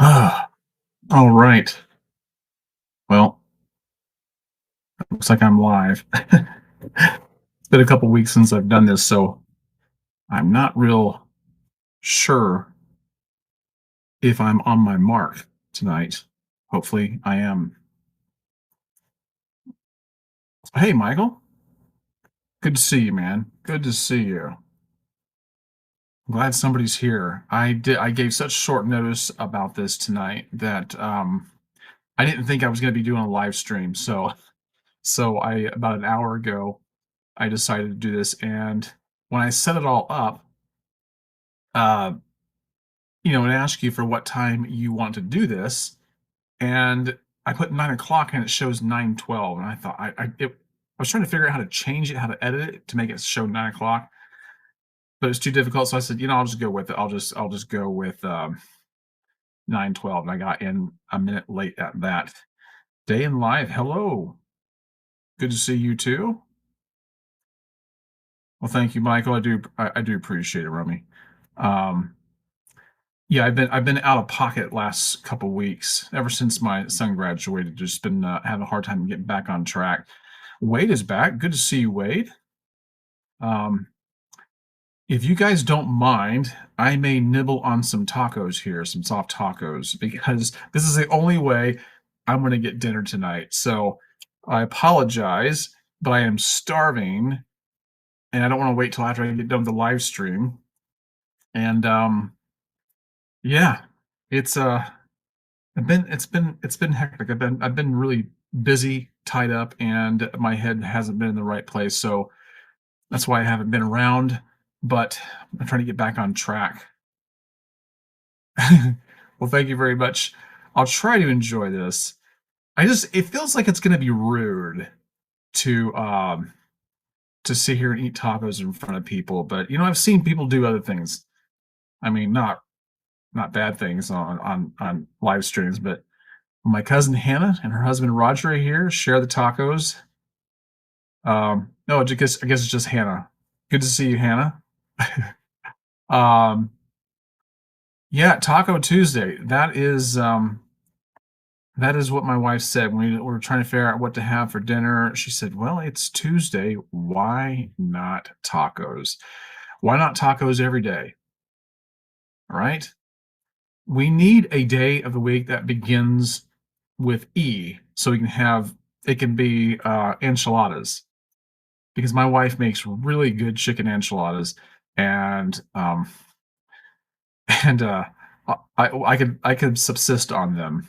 All right. Well, looks like I'm live. It's been a couple weeks since I've done this, so I'm not real sure if I'm on my mark tonight. Hopefully, I am. Hey, Michael. Good to see you, man. Good to see you. Glad somebody's here. I gave such short notice about this tonight that I didn't think I was going to be doing a live stream. So I about an hour ago I decided to do this, and when I set it all up, uh, and ask you for what time you want to do this. And I put 9 o'clock and it shows 9:12. And I thought I was trying to figure out how to change it, how to edit it to make it show 9 o'clock, but it's too difficult. So I said, I'll just go with it. I'll just go with 9:12. And I got in a minute late at that. Day in live. Hello. Good to see you too. Well, thank you, Michael. I do appreciate it, Romy. Um, Yeah, I've been out of pocket last couple weeks. Ever since my son graduated, just been having a hard time getting back on track. Wade is back. Good to see you, Wade. Um, if you guys don't mind, I may nibble on some tacos here, some soft tacos, because this is the only way I'm going to get dinner tonight. So I apologize, but I am starving, and I don't want to wait till after I get done with the live stream. And yeah, it's it's been hectic. I've been really busy, tied up, and my head hasn't been in the right place. So that's why I haven't been around. But I'm trying to get back on track. Well, thank you very much. I'll try to enjoy this. It feels like it's gonna be rude to to sit here and eat tacos in front of people, but I've seen people do other things. I mean, not bad things on live streams, but my cousin Hannah and her husband Roger are here. Share the tacos. No, I guess it's just Hannah. Good to see you, Hannah. um, yeah, Taco Tuesday. That is what my wife said when we were trying to figure out what to have for dinner. She said, "Well, it's Tuesday. Why not tacos? Why not tacos every day? Right? We need a day of the week that begins with E, so we can have it can be enchiladas because my wife makes really good chicken enchiladas, and and I could subsist on them.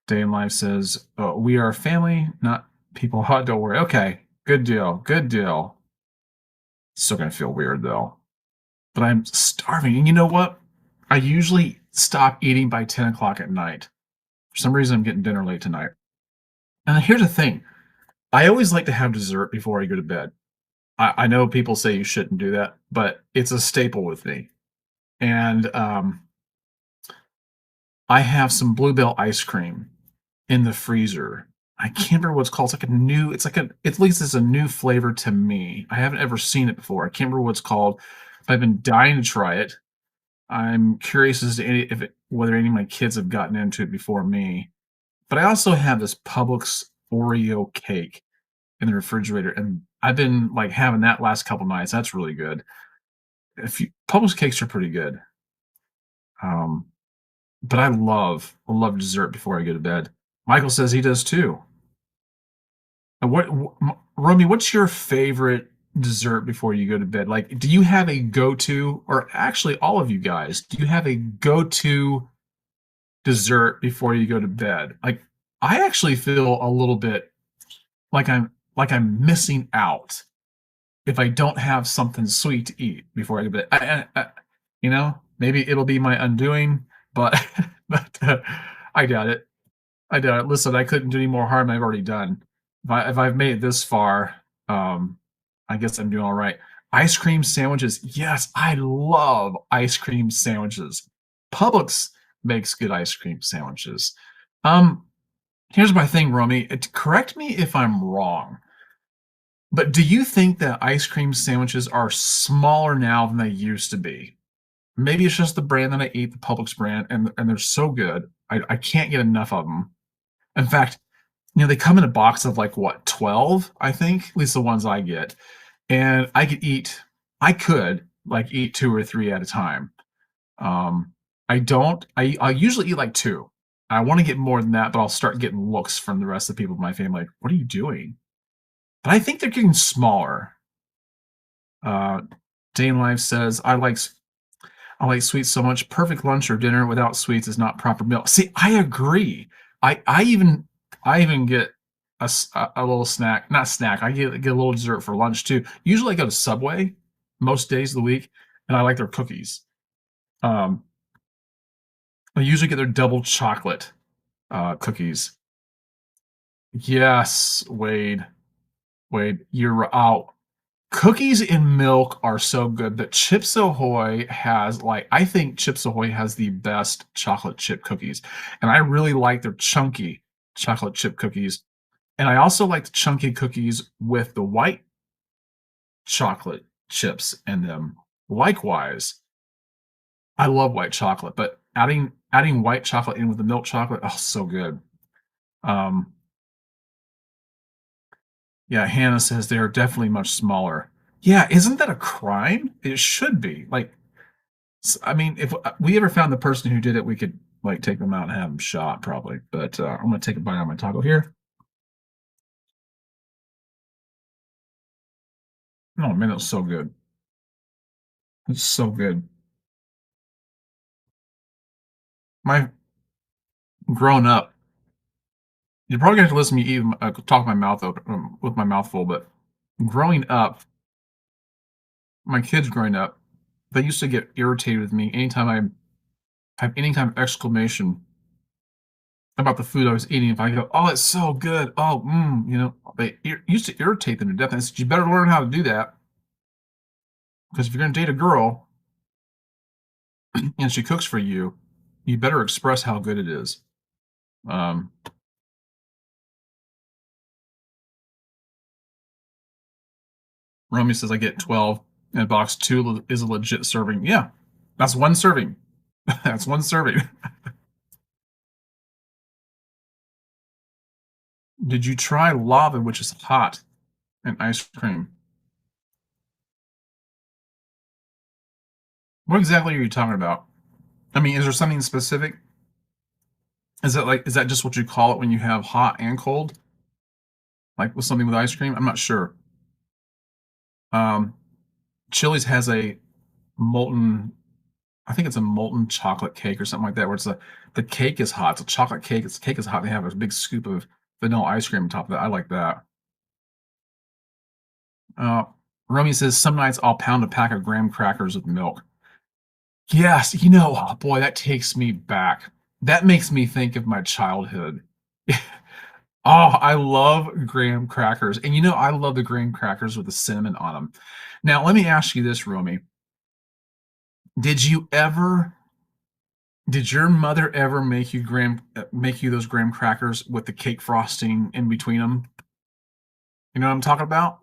Day in Life says, "We are a family, not people." Hot, don't worry. Okay, good deal. Good deal. Still gonna feel weird though, but I'm starving. And you know what? I usually stop eating by 10 o'clock at night. For some reason, I'm getting dinner late tonight. And here's the thing: I always like to have dessert before I go to bed. I know people say you shouldn't do that, but it's a staple with me. And I have some Bluebell ice cream in the freezer. I can't remember what it's called. It's like at least it's a new flavor to me. I haven't ever seen it before. I can't remember what it's called. I've been dying to try it. I'm curious as to whether any of my kids have gotten into it before me. But I also have this Publix Oreo cake in the refrigerator, and I've been like having that last couple nights. That's really good. Publix cakes are pretty good. Um, but I love dessert before I go to bed. Michael says he does too. And Romy, what's your favorite dessert before you go to bed? Like, do you have a go-to, or actually all of you guys, do you have a go-to dessert before you go to bed? Like, I actually feel a little bit like I'm missing out if I don't have something sweet to eat before I go to bed. Maybe it'll be my undoing, but but I doubt it. I doubt it. Listen, I couldn't do any more harm than I've already done. If I've made it this far, um, I guess I'm doing all right. Ice cream sandwiches. Yes, I love ice cream sandwiches. Publix makes good ice cream sandwiches. Um, Here's my thing, Romy. Correct me if I'm wrong, but do you think that ice cream sandwiches are smaller now than they used to be? Maybe it's just the brand that I eat, the Publix brand, and they're so good. I can't get enough of them. In fact, they come in a box of like what, 12, I think, at least the ones I get. And I could like eat two or three at a time. Um, I don't. I usually eat like two. I want to get more than that, but I'll start getting looks from the rest of the people in my family like, "What are you doing?" But I think they're getting smaller. Uh, Dane Life says, I like sweets so much. Perfect lunch or dinner without sweets is not proper meal." See, I agree. I even get a little snack, not snack. I get a little dessert for lunch too. Usually, I go to Subway most days of the week, and I like their cookies. Um, I usually get their double chocolate cookies. Yes, Wade. Wade, you're out. Cookies and milk are so good that Chips Ahoy has I think Chips Ahoy has the best chocolate chip cookies. And I really like their chunky chocolate chip cookies. And I also like the chunky cookies with the white chocolate chips in them. Likewise, I love white chocolate, but adding white chocolate in with the milk chocolate, oh, so good. Um, yeah, Hannah says they are definitely much smaller. Yeah, isn't that a crime? It should be. I mean, if we ever found the person who did it, we could like take them out and have them shot, probably. But I'm gonna take a bite out of my taco here. Oh man, it's so good. It's so good. My Growing up, you're probably gonna have to listen to me eat, talk my mouth open with my mouth full. But growing up, my kids growing up, they used to get irritated with me anytime I have any kind of exclamation about the food I was eating. If I go, "Oh, it's so good," "Oh, they used to irritate them to death. And I said, "You better learn how to do that because if you're gonna date a girl and she cooks for you, you better express how good it is." Um, Romy says, "I get 12 in a box. Two is a legit serving." Yeah, that's one serving. That's one serving. Did you try lava, which is hot, and ice cream? What exactly are you talking about? I mean, is there something specific? Is that just what you call it when you have hot and cold? Like with something with ice cream? I'm not sure. Um, Chili's has a molten, I think it's a molten chocolate cake or something like that, where the cake is hot. It's a chocolate cake. The cake is hot. They have a big scoop of vanilla ice cream on top of that. I like that. Uh, Romy says some nights I'll pound a pack of graham crackers with milk. Yes, oh boy, that takes me back. That makes me think of my childhood. Oh, I love graham crackers. And I love the graham crackers with the cinnamon on them. Now, let me ask you this, Romy. Did you ever Did your mother ever make you those graham crackers with the cake frosting in between them? You know what I'm talking about?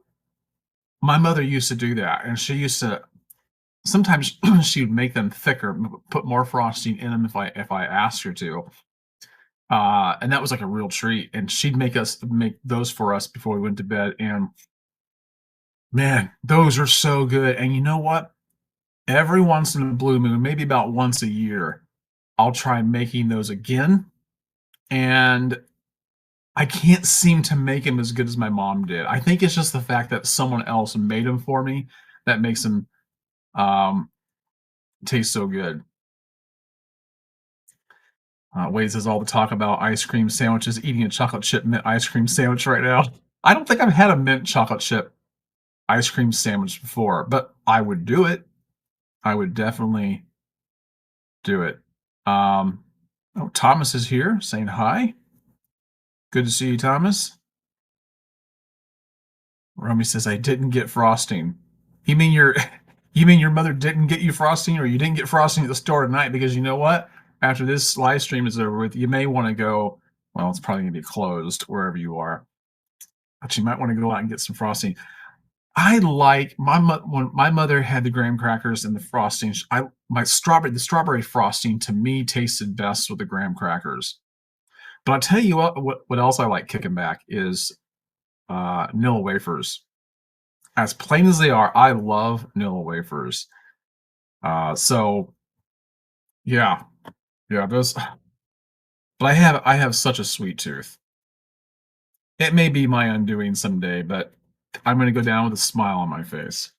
My mother used to do that, and she used to sometimes she would make them thicker, put more frosting in them if I asked her to. And that was like a real treat. And she'd make those for us before we went to bed. And man, those are so good. And you know what? Every once in a blue moon, maybe about once a year, I'll try making those again. And I can't seem to make them as good as my mom did. I think it's just the fact that someone else made them for me that makes them um, taste so good. Wade says all the talk about ice cream sandwiches, eating a chocolate chip mint ice cream sandwich right now. I don't think I've had a mint chocolate chip ice cream sandwich before, but I would do it. I would definitely do it. Oh, Thomas is here saying hi. Good to see you, Thomas. Romy says I didn't get frosting. You mean your you mean your mother didn't get you frosting, or you didn't get frosting at the store tonight? Because you know what? After this live stream is over with, you may want to go. Well, it's probably gonna be closed wherever you are, but you might want to go out and get some frosting. I like when my mother had the graham crackers and the frosting. I my strawberry the strawberry frosting to me tasted best with the graham crackers. But I'll tell you what else I like kicking back is Nilla wafers. As plain as they are, I love Nilla wafers. So yeah, yeah, those. But I have such a sweet tooth. It may be my undoing someday, but I'm gonna go down with a smile on my face.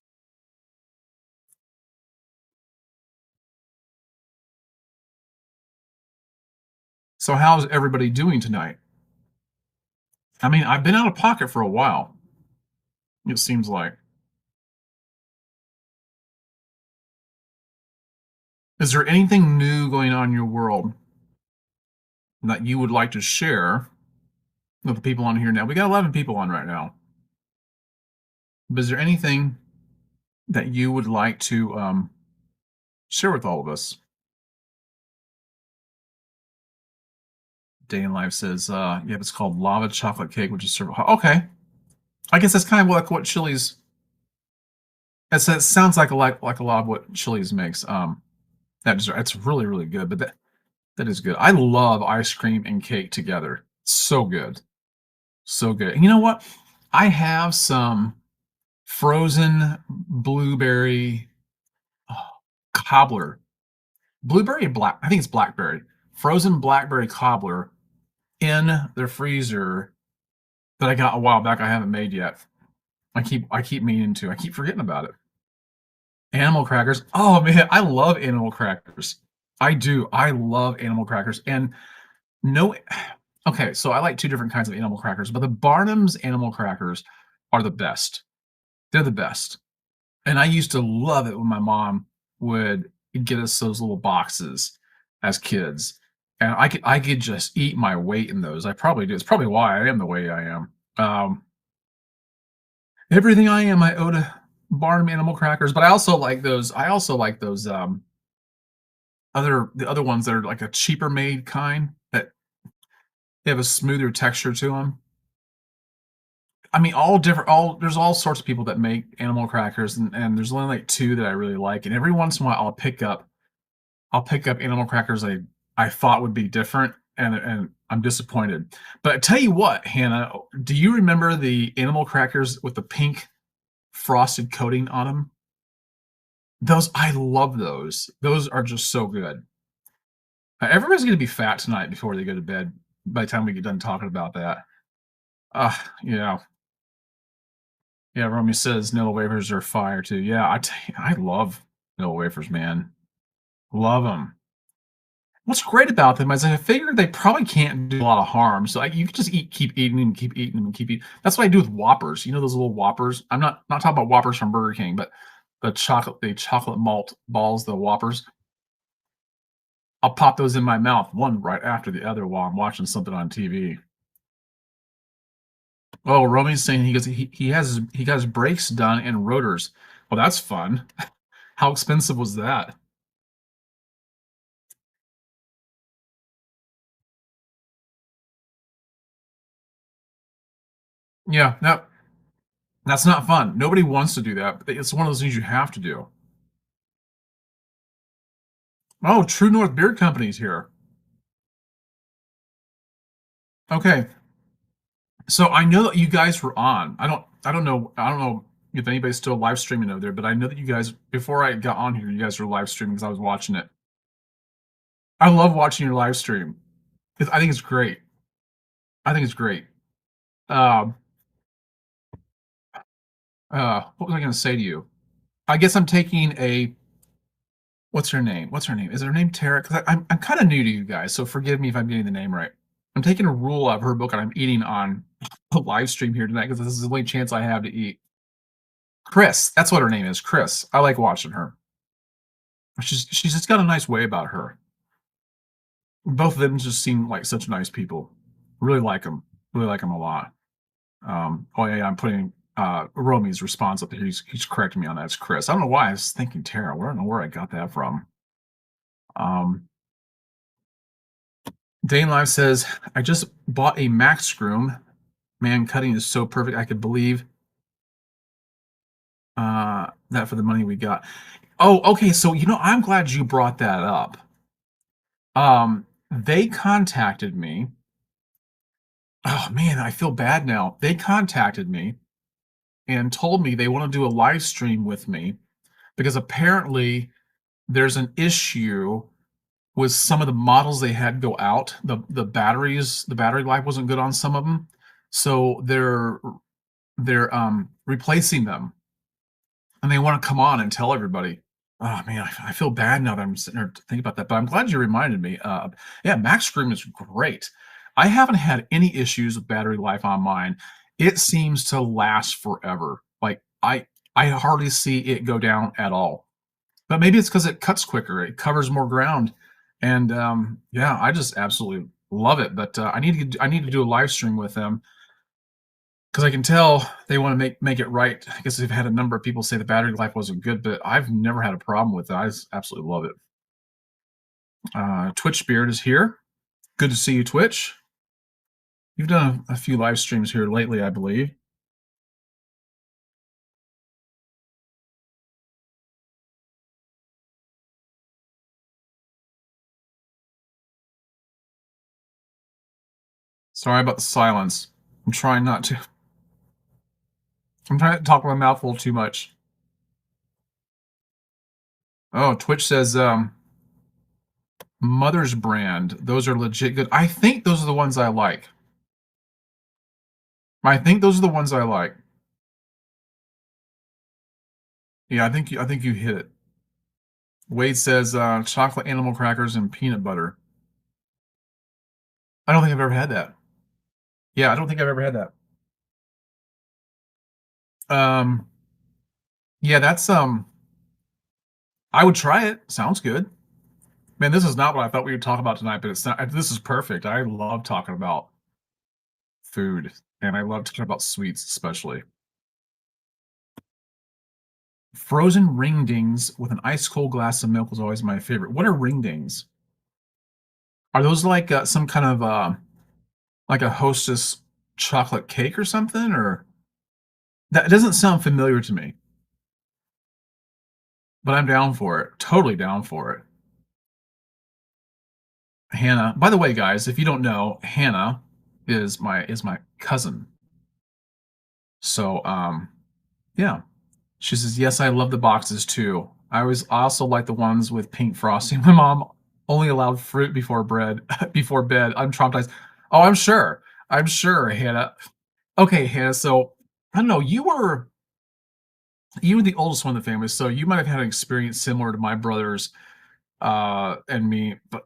So how's everybody doing tonight? I mean, I've been out of pocket for a while. It seems like. Is there anything new going on in your world that you would like to share with the people on here now? We got 11 people on right now. But is there anything that you would like to share with all of us? Day in Life says, yeah, it's called lava chocolate cake, which is served. Okay. I guess that's kind of like what Chili's. It sounds like a lot of what Chili's makes. That dessert, it's really really good. But that is good. I love ice cream and cake together. So good, so good. And you know what? I have some frozen blueberry oh, cobbler, blueberry and black. I think it's blackberry. Frozen blackberry cobbler in the freezer that I got a while back. I haven't made yet. I keep meaning to. I keep forgetting about it. Animal crackers. Oh man, I love animal crackers. I do. I love animal crackers. And no, okay, so I like two different kinds of animal crackers, but the Barnum's animal crackers are the best. They're the best. And I used to love it when my mom would get us those little boxes as kids. And I could just eat my weight in those. I probably do. It's probably why I am the way I am. Everything I am, I owe to Barnum animal crackers. But I also like those the other ones that are like a cheaper made kind that they have a smoother texture to them. I mean, all different. All there's all sorts of people that make animal crackers, and there's only like two that I really like. And every once in a while, I'll pick up animal crackers I thought would be different, and I'm disappointed. But I tell you what, Hannah, do you remember the animal crackers with the pink frosted coating on them? Those I love those. Those are just so good. Everybody's gonna be fat tonight before they go to bed. By the time we get done talking about that, yeah, yeah. Romy says Nilla wafers are fire too. Yeah, I love Nilla wafers, man. Love them. What's great about them is I figured they probably can't do a lot of harm. So you can just keep eating them, keep eating them, and keep eating. That's what I do with Whoppers. You know those little Whoppers. I'm not talking about Whoppers from Burger King, but the chocolate malt balls, the Whoppers. I'll pop those in my mouth one right after the other while I'm watching something on TV. Oh, Romy's saying he got his brakes done and rotors. Well, that's fun. How expensive was that? Yeah, that's not fun. Nobody wants to do that. But it's one of those things you have to do. Oh, True North Beard Company's here. Okay, so I know that you guys were on. I don't know if anybody's still live streaming over there, but I know that you guys before I got on here, you guys were live streaming because I was watching it. I love watching your live stream. I think it's great. I think it's great. Um, what was I going to say to you? I guess I'm taking a what's her name? What's her name? Is her name Tara? Because I'm kind of new to you guys, so forgive me if I'm getting the name right. I'm taking a rule out of her book and I'm eating on a live stream here tonight because this is the only chance I have to eat. Chris, that's what her name is. Chris. I like watching her. She's just got a nice way about her. Both of them just seem like such nice people. Really like them. Really like them a lot. Oh yeah, I'm putting Romy's response up there. He's correcting me on that. It's Chris. I don't know why I was thinking Tara. I don't know where I got that from. Um, Dane Live says, I just bought a Max Scroom. Man, cutting is so perfect. I could believe That for the money we got. Oh, okay. So I'm glad you brought that up. They contacted me. Oh man, I feel bad now. They contacted me and told me they want to do a live stream with me because apparently there's an issue with some of the models they had go out. The battery life wasn't good on some of them, so they're replacing them, and they want to come on and tell everybody. Oh man, I feel bad now that I'm sitting there thinking about that. But I'm glad you reminded me. Yeah, Max Scream is great. I haven't had any issues with battery life on mine. It seems to last forever. Like I hardly see it go down at all. But maybe it's because it cuts quicker. It covers more ground, and yeah, I just absolutely love it. But I need to do a live stream with them because I can tell they want to make it right. I guess they've had a number of people say the battery life wasn't good, but I've never had a problem with it. Absolutely love it. Twitch Beard is here. Good to see you, Twitch. You've done a few live streams here lately, I believe. Sorry about the silence. I'm trying not to. I'm trying to talk with my mouth full too much. Oh, Twitch says Mother's Brand. Those are legit good. I think those are the ones I like. I think those are the ones I like. Yeah, I think you hit it. Wade says chocolate animal crackers and peanut butter. I don't think I've ever had that. Yeah, I don't think I've ever had that. Um, yeah, that's I would try it. Sounds good. Man, this is not what I thought we would talk about tonight, but it's not. This is perfect. I love talking about food, and I love talking about sweets, especially. Frozen ring dings with an ice cold glass of milk was always my favorite. What are ring dings? Are those like some kind of like a Hostess chocolate cake or something? Or that doesn't sound familiar to me, but I'm down for it. Totally down for it. Hannah. By the way, guys, if you don't know, Hannah is my cousin. So yeah. She says, "Yes, I love the boxes too. I also like the ones with pink frosting. My mom only allowed fruit before bread before bed. I'm traumatized." Oh, I'm sure. I'm sure, Hannah. Okay, Hannah. So I don't know. You were the oldest one in the family, so you might have had an experience similar to my brothers and me. But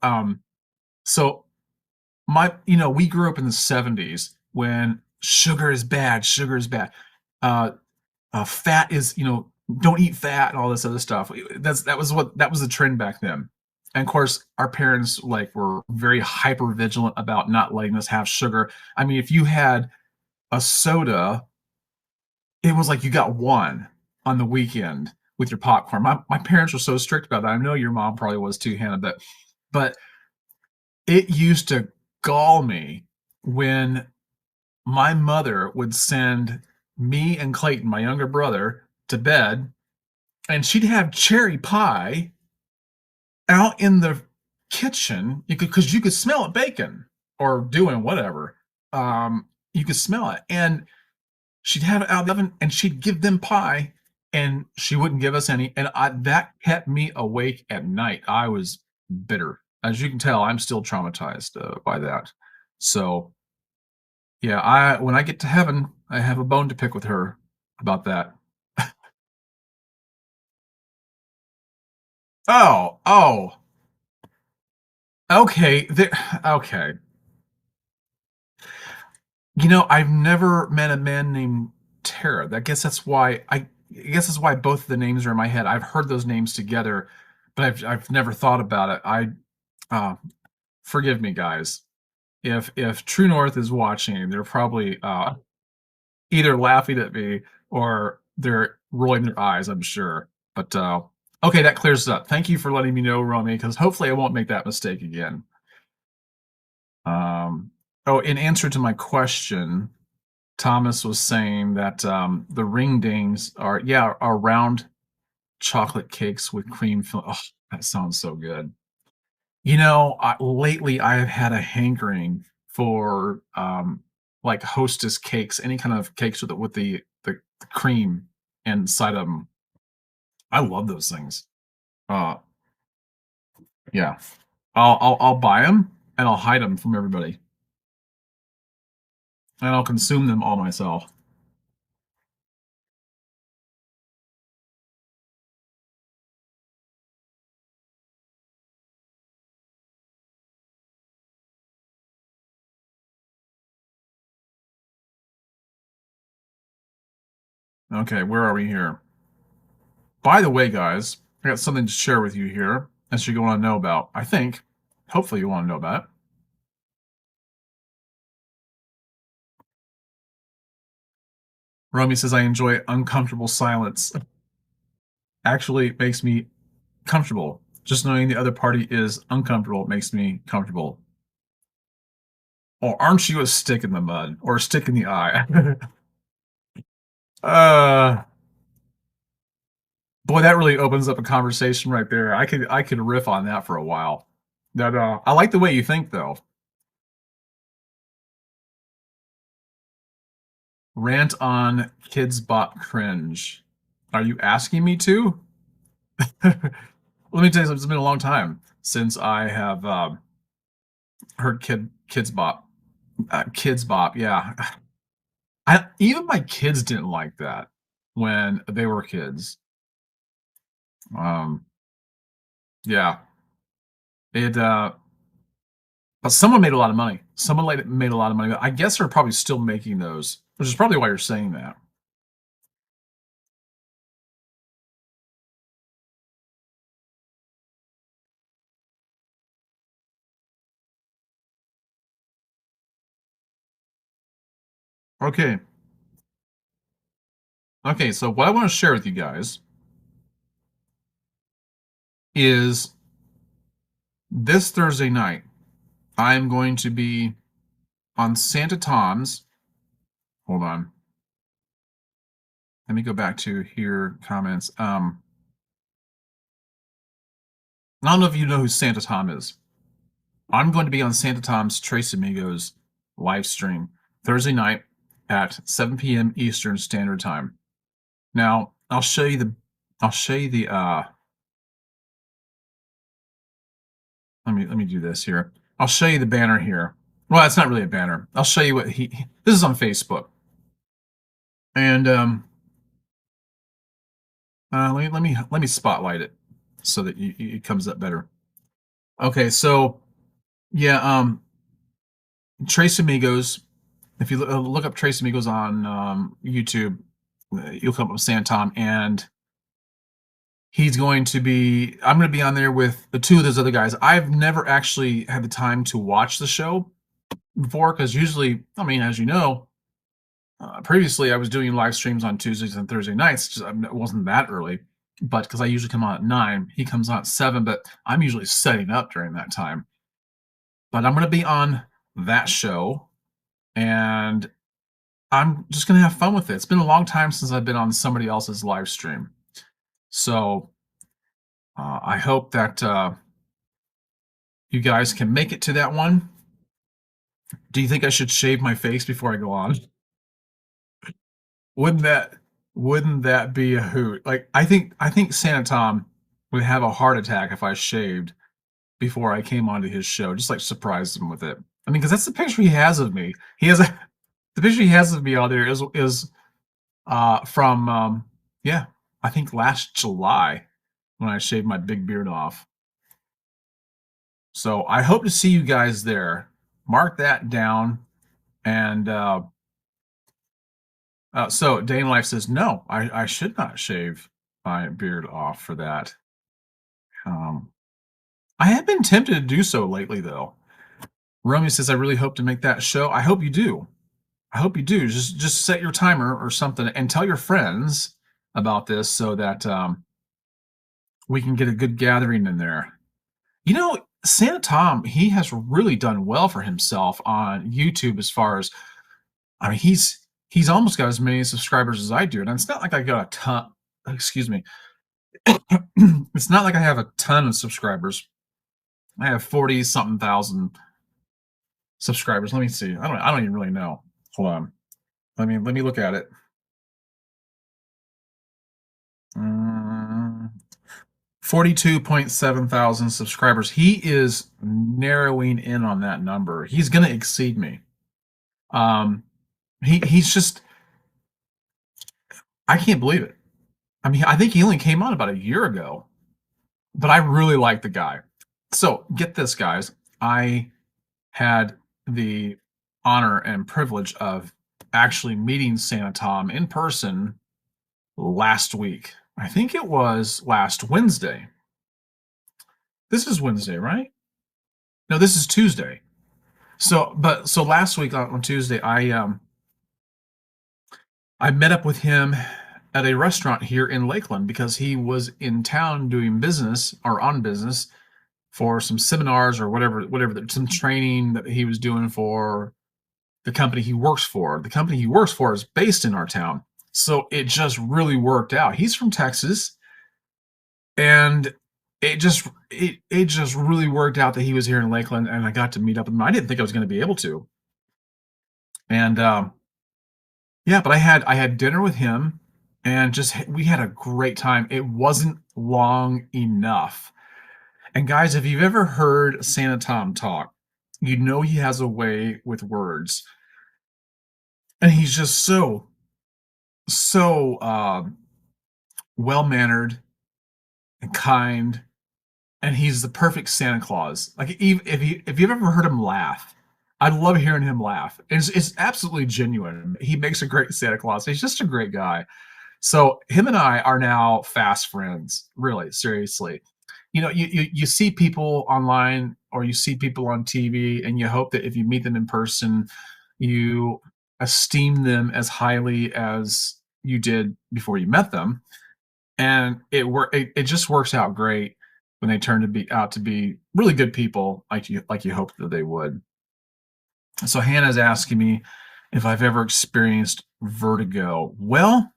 so we grew up in the '70s when sugar is bad. Sugar is bad. Uh, fat is don't eat fat and all this other stuff. That was the trend back then. And of course our parents like were very hyper vigilant about not letting us have sugar. I mean, if you had a soda, it was like you got one on the weekend with your popcorn. My parents were so strict about that. I know your mom probably was too, Hannah, but it used to gall me when my mother would send me and Clayton, my younger brother, to bed, and she'd have cherry pie out in the kitchen. Because you could smell it baking or doing whatever. You could smell it, and she'd have it out of the oven, and she'd give them pie, and she wouldn't give us any. And that kept me awake at night. I was bitter, as you can tell. I'm still traumatized by that. So yeah, I when I get to heaven, I have a bone to pick with her about that. Oh, okay. Okay. I've never met a man named Tara. I guess that's why both of the names are in my head. I've heard those names together, but I've never thought about it. Uh, Forgive me, guys. If True North is watching, they're probably either laughing at me or they're rolling their eyes, I'm sure. But okay, that clears it up. Thank you for letting me know, Romy, because hopefully I won't make that mistake again. Um, oh, in answer to my question, Thomas was saying that the ring dings are round chocolate cakes with cream fill. Oh, that sounds so good. Lately I have had a hankering for like Hostess cakes, any kind of cakes with the cream inside of them. I love those things. Uh, yeah, I'll buy them and I'll hide them from everybody, and I'll consume them all myself. Okay, where are we here? By the way, guys, I got something to share with you here that you want to know about. I think, hopefully, you want to know about it. Romy says, I enjoy uncomfortable silence. Actually, it makes me comfortable. Just knowing the other party is uncomfortable makes me comfortable. Or aren't you a stick in the mud or a stick in the eye? uh, boy, that really opens up a conversation right there. I could riff on that for a while. I like the way you think though. Rant on kids bot cringe. Are you asking me to? Let me tell you something. It's been a long time since I have heard kids bop. Kids bop. Yeah, even my kids didn't like that when they were kids. Um, yeah, it. But someone made a lot of money. Someone made a lot of money. I guess they're probably still making those, which is probably why you're saying that. Okay. Okay. So what I want to share with you guys is this Thursday night. I'm going to be on Santa Tom's. Hold on. Let me go back to here comments. I don't know if you know who Santa Tom is. I'm going to be on Santa Tom's Trace Amigos live stream Thursday night at 7 p.m. Eastern Standard Time. Now, I'll show you the let me do this here. I'll show you the banner here. Well, it's not really a banner. I'll show you what this is on Facebook. And let me spotlight it so that it comes up better. Okay, so yeah, Trace Amigos. If you look up Trace Amigos on YouTube, you'll come up with Santom, and I'm going to be on there with the two of those other guys. I've never actually had the time to watch the show before because usually, I mean, as you know, previously I was doing live streams on Tuesdays and Thursday nights. It wasn't that early, but because I usually come on at 9, he comes on at 7, but I'm usually setting up during that time. But I'm going to be on that show, and I'm just going to have fun with it. It's been a long time since I've been on somebody else's live stream. So I hope that you guys can make it to that one. Do you think I should shave my face before I go on? Wouldn't that wouldn't that be a hoot? Like I think Santa Tom would have a heart attack if I shaved before I came onto his show, just like surprise him with it. I mean, because that's the picture he has of me. The picture he has of me out there is from yeah, I think last July when I shaved my big beard off. So I hope to see you guys there. Mark that down. And so Dane Life says, no, I should not shave my beard off for that. Um, I have been tempted to do so lately, though. Romeo says, I really hope to make that show. I hope you do. I hope you do. Just set your timer or something and tell your friends about this so that we can get a good gathering in there. Santa Tom, he has really done well for himself on YouTube as far as, I mean, He's almost got as many subscribers as I do, and it's not like I got a ton. Excuse me. It's not like I have a ton of subscribers. I have 40 something thousand subscribers. Let me see. I don't even really know. Hold on. Let me look at it. 42.7 thousand subscribers. He is narrowing in on that number. He's going to exceed me. Um, he's just, I can't believe it. I mean, I think he only came on about a year ago, but I really like the guy. So get this, guys. I had the honor and privilege of actually meeting Santa Tom in person last week. I think it was last Wednesday. This is Wednesday, right? No, this is Tuesday. So last week on Tuesday, I met up with him at a restaurant here in Lakeland because he was in town doing business or on business for some seminars or whatever, some training that he was doing for the company he works for. The company he works for is based in our town. So it just really worked out. He's from Texas, and it just really worked out that he was here in Lakeland, and I got to meet up with him. I didn't think I was going to be able to. And yeah, but I had dinner with him, and just we had a great time. It wasn't long enough. And guys, if you've ever heard Santa Tom talk, you know he has a way with words, and he's just so well mannered and kind, and he's the perfect Santa Claus. Like if you've ever heard him laugh, I love hearing him laugh. It's absolutely genuine. He makes a great Santa Claus. He's just a great guy. So him and I are now fast friends. Really, seriously. You see people online or you see people on TV, and you hope that if you meet them in person, you esteem them as highly as you did before you met them, and it just works out great when they turn to be out to be really good people like you hoped that they would. So Hannah's asking me if I've ever experienced vertigo. Well,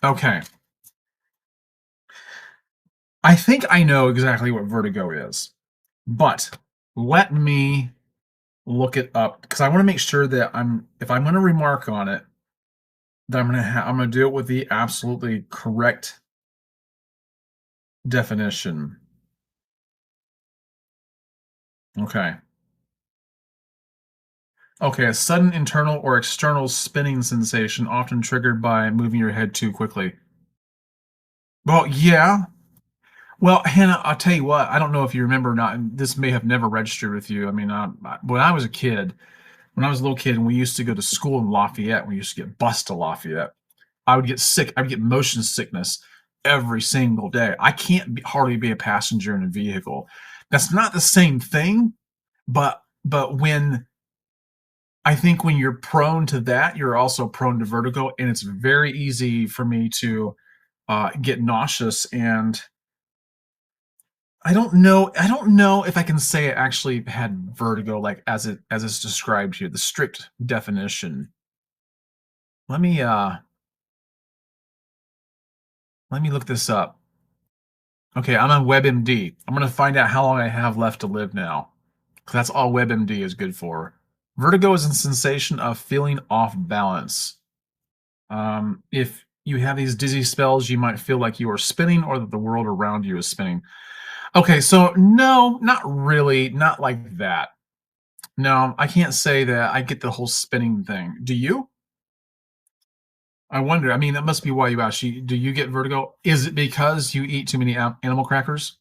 okay. I think I know exactly what vertigo is, but let me look it up because I want to make sure that if I'm going to remark on it, that I'm going to do it with the absolutely correct definition. Okay. Okay, a sudden internal or external spinning sensation, often triggered by moving your head too quickly. Well, yeah. Well, Hannah, I'll tell you what. I don't know if you remember or not, and this may have never registered with you. I mean, when I was a kid, when I was a little kid, and we used to go to school in Lafayette, we used to get bused to Lafayette. I would get sick. I would get motion sickness every single day. I can't hardly be a passenger in a vehicle. That's not the same thing, but when I think when you're prone to that, you're also prone to vertigo, and it's very easy for me to get nauseous. And I don't know if I can say I actually had vertigo, like as it's described here, the strict definition. Let me let me look this up. Okay, I'm on WebMD. I'm gonna find out how long I have left to live now, because that's all WebMD is good for. Vertigo is a sensation of feeling off balance. If you have these dizzy spells, you might feel like you are spinning or that the world around you is spinning. Okay, so no, not really, not like that. No, I can't say that I get the whole spinning thing. Do you? I wonder. I mean, that must be why you asked. Do you get vertigo? Is it because you eat too many animal crackers?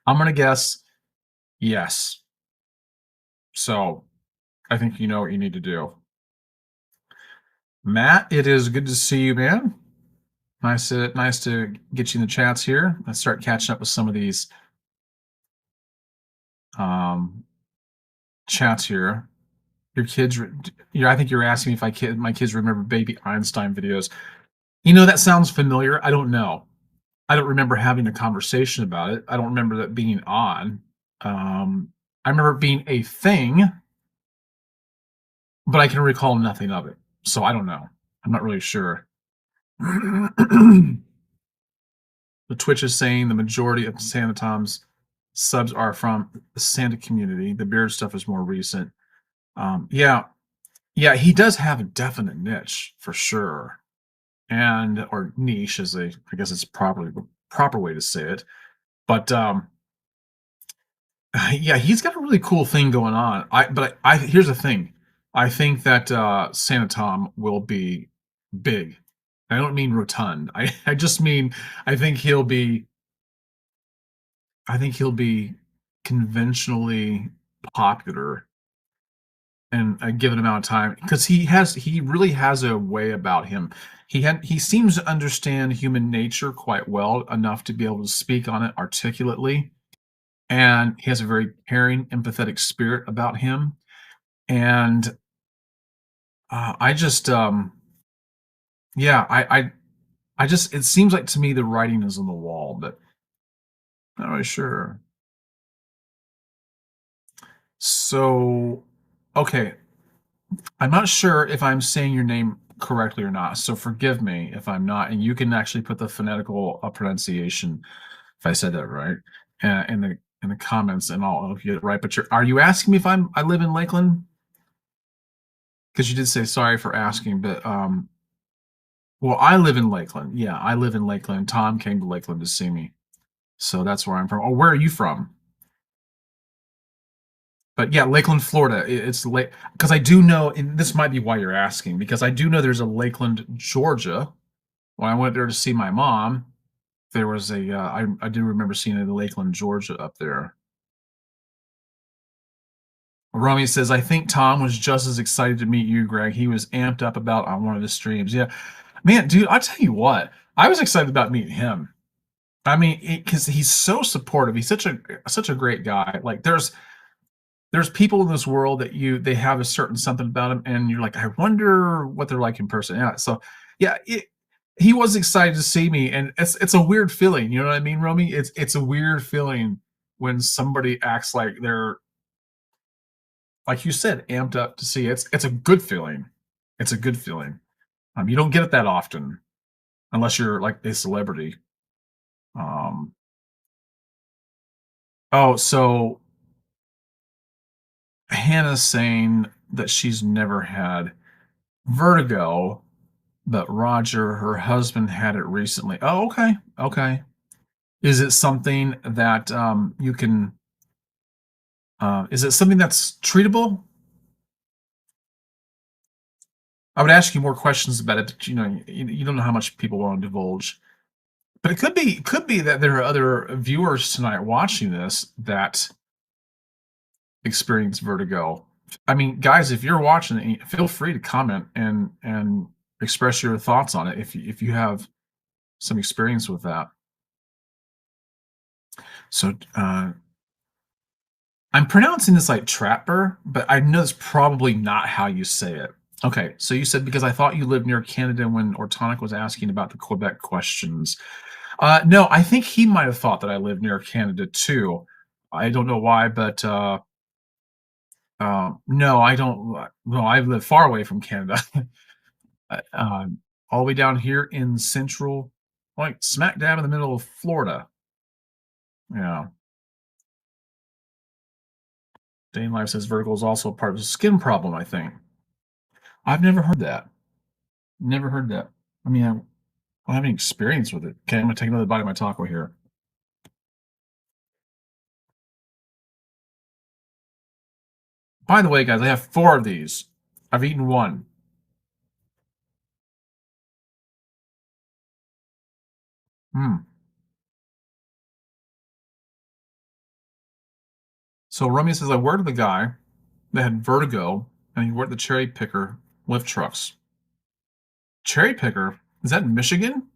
I'm gonna guess yes. So I think you know what you need to do. Matt, it is good to see you, man. Nice to get you in the chats here. Let's start catching up with some of these um, chats here. Your kids, I think you're asking me if my kids remember Baby Einstein videos. That sounds familiar. I don't know. I don't remember having a conversation about it. I don't remember that being on. I remember it being a thing, but I can recall nothing of it. So I don't know. I'm not really sure. The Twitch is saying the majority of Santa Tom's subs are from the Santa community. The beard stuff is more recent. Yeah, yeah, he does have a definite niche for sure, and or niche, as I guess it's probably the proper way to say it. But yeah, he's got a really cool thing going on. But I here's the thing. I think that Santa Tom will be big. I don't mean rotund. I just mean I think he'll be I think he'll be conventionally popular in a given amount of time because he really has a way about him. He seems to understand human nature quite well enough to be able to speak on it articulately, and he has a very caring, empathetic spirit about him. And I just yeah, I just it seems like to me the writing is on the wall, but I'm not really sure. So okay, I'm not sure if I'm saying your name correctly or not, so forgive me if I'm not, and you can actually put the phonetical pronunciation if I said that right in the comments, and I'll get it right. But are you asking me if I live in Lakeland? Because you did say sorry for asking, but well, I live in Lakeland. Yeah, I live in Lakeland. Tom came to Lakeland to see me, so that's where I'm from. Oh, where are you from? But yeah, Lakeland, Florida. It's late because I do know, and this might be why you're asking, because I do know there's a Lakeland, Georgia. When I went there to see my mom, there was a I do remember seeing a Lakeland, Georgia up there. Romy says, I think Tom was just as excited to meet you, Greg. He was amped up about on one of his streams. Yeah, man, dude, I tell you what, I was excited about meeting him. I mean, because he's so supportive. He's such a great guy. Like, there's people in this world that they have a certain something about them, and you're like, I wonder what they're like in person. Yeah, so yeah, he was excited to see me, and it's a weird feeling. You know what I mean, Romy? It's a weird feeling when somebody acts like they're like you said, amped up to see. It's a good feeling. It's a good feeling. You don't get it that often unless you're like a celebrity. Um, oh, so Hannah's saying that she's never had vertigo, but Roger, her husband, had it recently. Oh, okay, okay. Is it something that you can? Is it something that's treatable? I would ask you more questions about it, but you don't know how much people want to divulge. But it could be that there are other viewers tonight watching this that experience vertigo. I mean, guys, if you're watching it, feel free to comment and express your thoughts on it if you have some experience with that. So I'm pronouncing this like trapper, but I know it's probably not how you say it. Okay, so you said because I thought you lived near Canada when Ortonic was asking about the Quebec questions. No, I think he might have thought that I lived near Canada too. I don't know why, but no, I don't. No, I live far away from Canada, all the way down here in central, like smack dab in the middle of Florida. Yeah. Dane Life says vertigo is also part of the skin problem. I think I've never heard that. Never heard that. I mean, I don't have any experience with it. Okay, I'm gonna take another bite of my taco here. By the way, guys, I have 4 of these. I've eaten one. Hmm. So Romeo says I worked with a guy that had vertigo, and he worked the cherry picker lift trucks. Cherry picker? Is that in Michigan?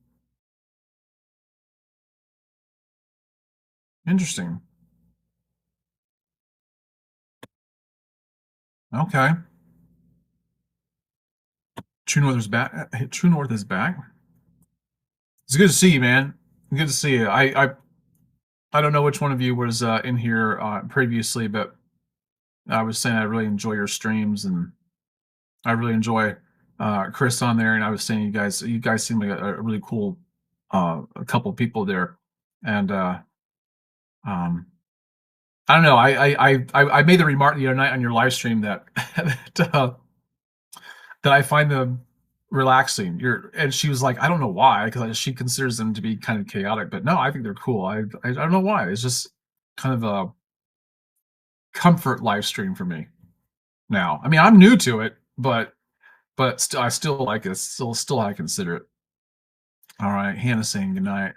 Interesting. Okay. True North is back. True North is back. It's good to see you, man. Good to see you. I don't know which one of you was in here previously, but I was saying I really enjoy your streams, and I really enjoy. Chris on there, and I was saying you guys seem like a really cool a couple of people there, and um, I don't know. I made the remark the other night on your live stream that that I find them relaxing. And she was like, I don't know why, because she considers them to be kind of chaotic, but no, I think they're cool. I don't know why. It's just kind of a comfort live stream for me now. I mean, I'm new to it, but I still like it. Still I consider it. All right, Hannah saying goodnight.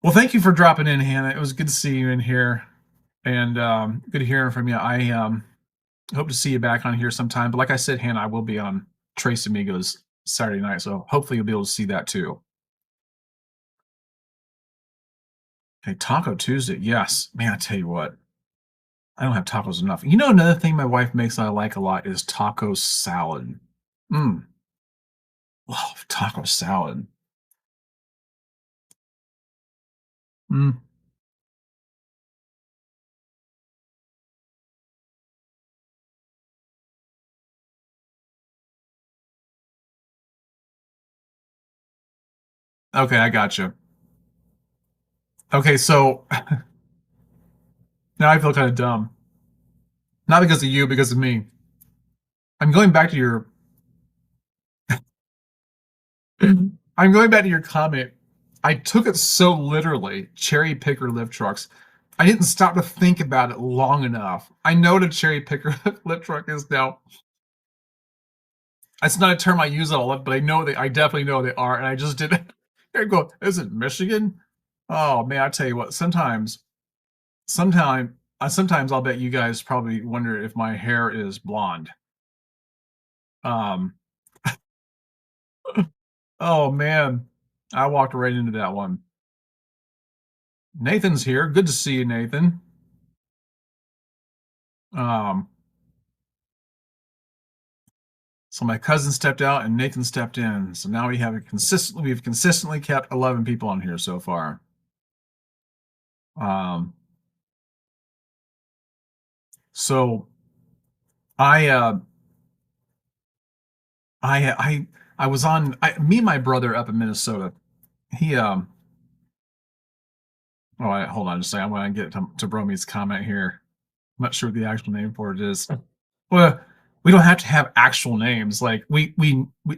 Well, thank you for dropping in, Hannah. It was good to see you in here, and good hearing from you. I hope to see you back on here sometime. But like I said, Hannah, I will be on Trace Amigos Saturday night, so hopefully you'll be able to see that too. Hey, Taco Tuesday, yes, man. I tell you what, I don't have tacos enough. You know, another thing my wife makes that I like a lot is taco salad. Mm, love taco salad. Mm. Okay, I got you. Okay, so now I feel kind of dumb. Not because of you, because of me. I'm going back to your I'm going back to your comment. I took it so literally, cherry picker lift trucks. I didn't stop to think about it long enough. I know what a cherry picker lift truck is now. It's not a term I use a lot, but I definitely know they are, and I just didn't. I go, is it Michigan? Oh man, I tell you what. Sometimes I'll bet you guys probably wonder if my hair is blonde. Um, oh man, I walked right into that one. Nathan's here. Good to see you, Nathan. Um, so my cousin stepped out and Nathan stepped in. So now we've consistently kept 11 people on here so far. Um, so I I was on me and my brother up in Minnesota. He hold on just a second. I'm gonna get to Bromi's comment here. I'm not sure what the actual name for it is. Well, we don't have to have actual names. Like we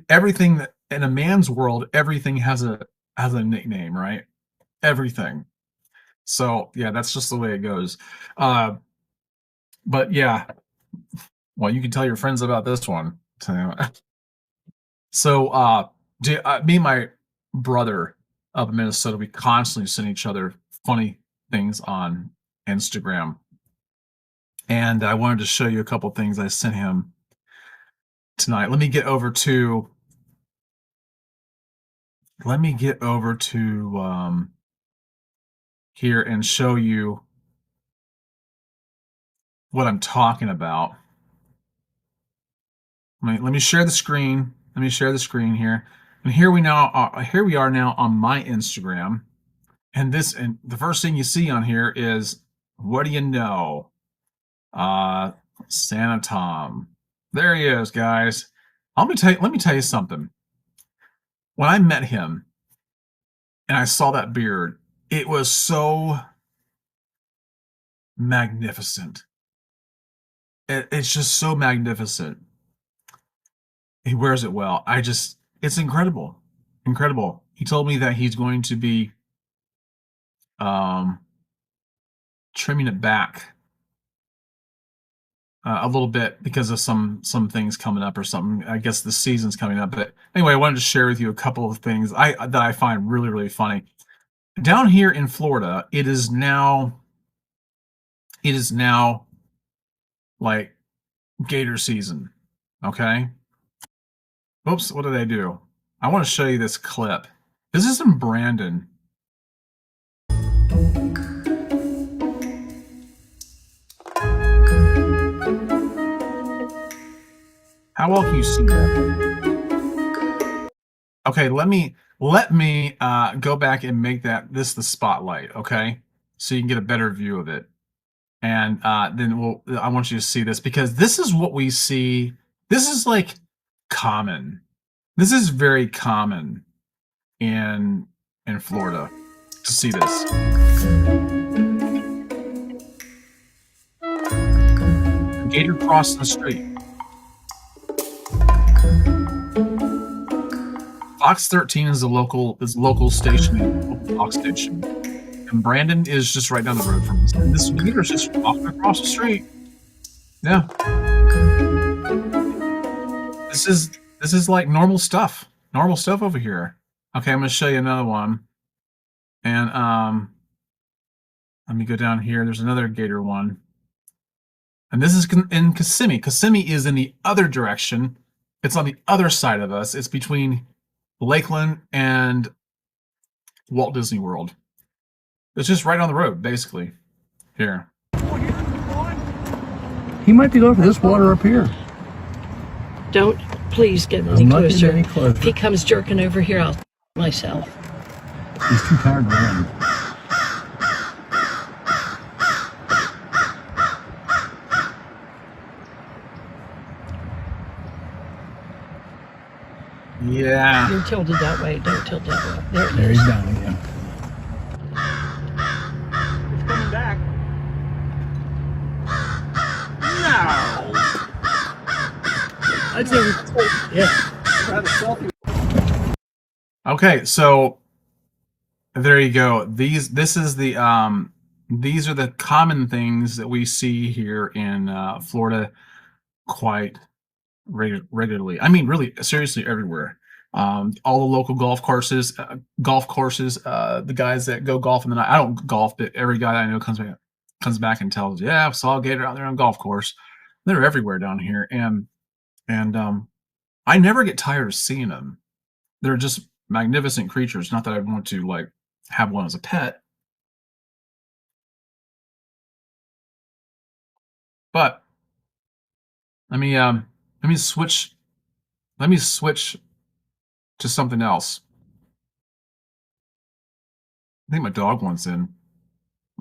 everything that in a man's world, everything has a nickname, right? Everything. So yeah, that's just the way it goes. Uh, but yeah, well, you can tell your friends about this one. So me and my brother up in Minnesota, we constantly send each other funny things on Instagram. And I wanted to show you a couple things I sent him tonight. Let me get over to here and show you what I'm talking about. Let me share the screen. Let me share the screen here. And here we are now on my Instagram. And the first thing you see on here is, what do you know? Santa Tom. There he is, guys. Let me tell you something. When I met him and I saw that beard, it was so magnificent. It's just so magnificent. He wears it well. It's incredible. Incredible. He told me that he's going to be um, trimming it back a little bit because of some things coming up or something. I guess the season's coming up. But anyway, I wanted to share with you a couple of things that I find really, really funny. Down here in Florida, it is now like gator season. Okay. Oops, what did I do? I want to show you this clip. This is in Brandon. How well can you see that? Okay, let me go back and make this the spotlight, okay? So you can get a better view of it. And then I want you to see this because this is what we see. This is like common. This is very common in Florida to see this. A gator crossing the street. Fox 13 is a local station, local Fox station, and Brandon is just right down the road from us. And this gator's just walking across the street. Yeah, this is like normal stuff over here. Okay, I'm gonna show you another one, and let me go down here. There's another gator one, and this is in Kissimmee. Kissimmee is in the other direction. It's on the other side of us. It's between Lakeland and Walt Disney World. It's just right on the road, basically. Here. He might be going for this water up here. Don't please get any closer. If he comes jerking over here, I'll myself. He's too tired to run. Yeah. You're tilted that way. Don't tilt that way. There he's down again. It's coming back. No. I'd say yeah. Okay, so there you go. This is the these are the common things that we see here in Florida quite regularly. I mean, really, seriously, everywhere. All the local golf courses, the guys that go golf in the night. I don't golf, but every guy I know comes back and tells, "Yeah, I saw a gator out there on a golf course." They're everywhere down here, and I never get tired of seeing them. They're just magnificent creatures. Not that I want to like have one as a pet, but let me switch to something else. I think my dog wants in.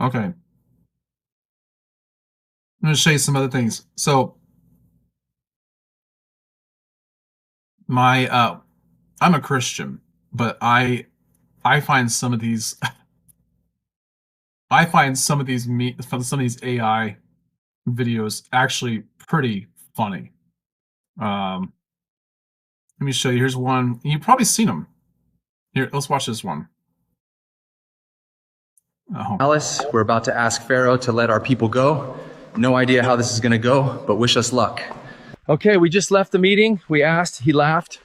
Okay. I'm going to show you some other things. So I'm a Christian, but I find some of these some of these AI videos actually pretty funny. Let me show you. Here's one. You've probably seen them. Here, let's watch this one. Alice, we're about to ask Pharaoh to let our people go. No idea how this is going to go, but wish us luck. Okay, we just left the meeting. We asked, he laughed,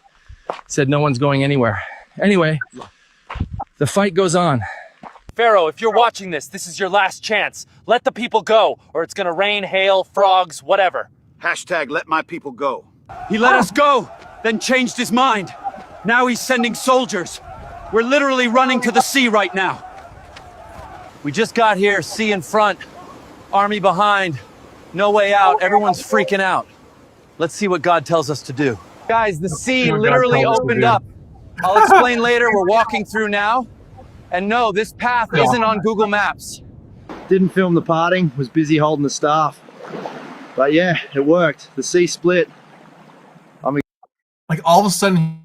said no one's going anywhere. Anyway, the fight goes on. Pharaoh, if you're watching this, this is your last chance. Let the people go, or it's gonna rain, hail, frogs, whatever. Hashtag let my people go. He let us go, then changed his mind. Now he's sending soldiers. We're literally running to the sea right now. We just got here, sea in front, army behind, no way out, everyone's freaking out. Let's see what God tells us to do. Guys, the sea literally opened up. I'll explain later, we're walking through now. And no, this path isn't on Google Maps. Didn't film the parting, was busy holding the staff. But yeah, it worked. The sea split. Like all of a sudden,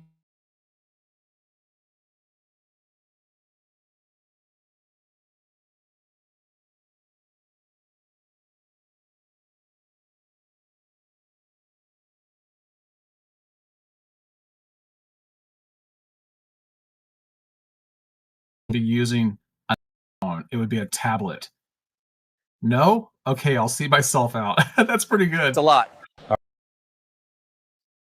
be using a phone. It would be a tablet. No? Okay, I'll see myself out. That's pretty good. It's a lot.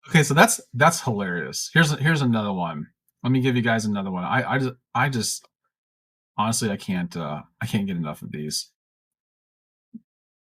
Okay, so that's hilarious. Here's another one. Let me give you guys another one. I just honestly I can't get enough of these.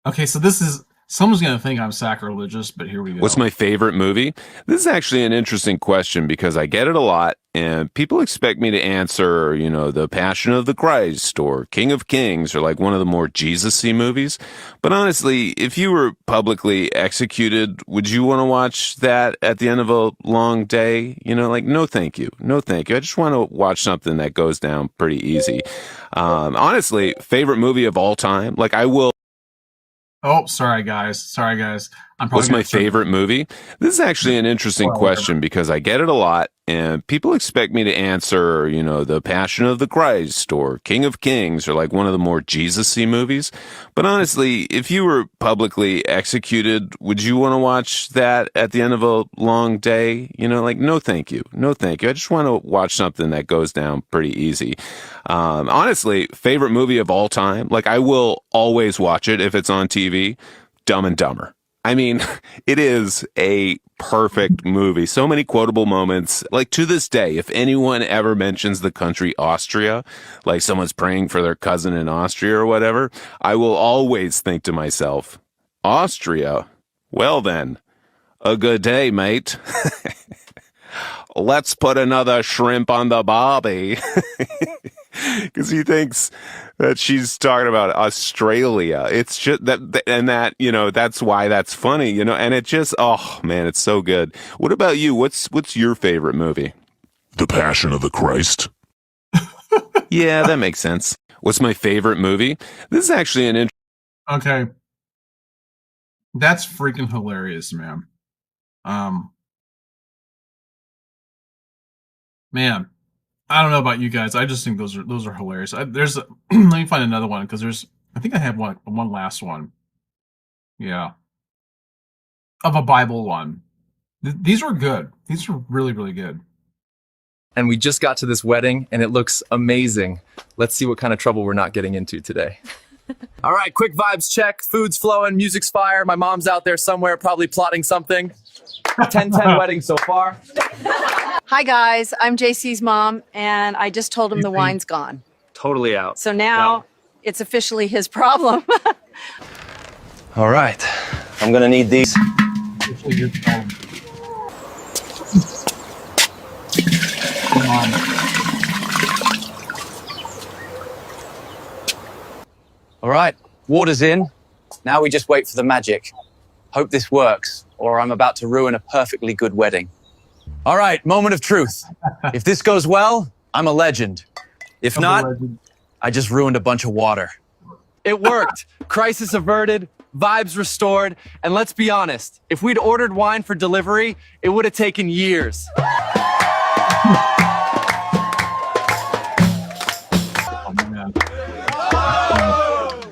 Okay, so this is someone's gonna think I'm sacrilegious, but here we go. What's my favorite movie? This is actually an interesting question because I get it a lot, and people expect me to answer, The Passion of the Christ or King of Kings or like one of the more Jesus-y movies. But honestly, if you were publicly executed, would you want to watch that at the end of a long day? No, thank you. No, thank you. I just want to watch something that goes down pretty easy. Honestly, favorite movie of all time. Like I will. Oh, sorry guys. Sorry guys. I'm probably What's my favorite movie? This is actually an interesting question because I get it a lot, and people expect me to answer, The Passion of the Christ or King of Kings or like one of the more Jesus-y movies. But honestly, if you were publicly executed, would you want to watch that at the end of a long day? No, thank you. No, thank you. I just want to watch something that goes down pretty easy. Honestly, favorite movie of all time. Like, I will always watch it if it's on TV. Dumb and Dumber. I mean, it is a perfect movie. So many quotable moments. Like, to this day, if anyone ever mentions the country Austria, like someone's praying for their cousin in Austria or whatever, I will always think to myself, Austria? Well then, a good day, mate. Let's put another shrimp on the barbie. Because he thinks that she's talking about Australia. It's just that's why that's funny, and it just, oh man, it's so good. What about you? What's your favorite movie? The Passion of the Christ. Yeah, that makes sense. What's my favorite movie? This is actually an Okay. That's freaking hilarious, man. Man, I don't know about you guys. I just think those are hilarious. Let me find another one because I think I have one last one. Yeah, of a Bible one. These were good. These were really, really good. And we just got to this wedding and it looks amazing. Let's see what kind of trouble we're not getting into today. All right, quick vibes check. Food's flowing, music's fire. My mom's out there somewhere probably plotting something. 10-10 wedding so far. Hi guys, I'm JC's mom, and I just told him the wine's gone. Totally out. So now it's officially his problem. All right. I'm gonna need these. All right, water's in. Now we just wait for the magic. Hope this works, or I'm about to ruin a perfectly good wedding. All right, moment of truth. If this goes well, I'm a legend. If not, I just ruined a bunch of water. It worked. Crisis averted, vibes restored, and let's be honest, if we'd ordered wine for delivery, it would have taken years.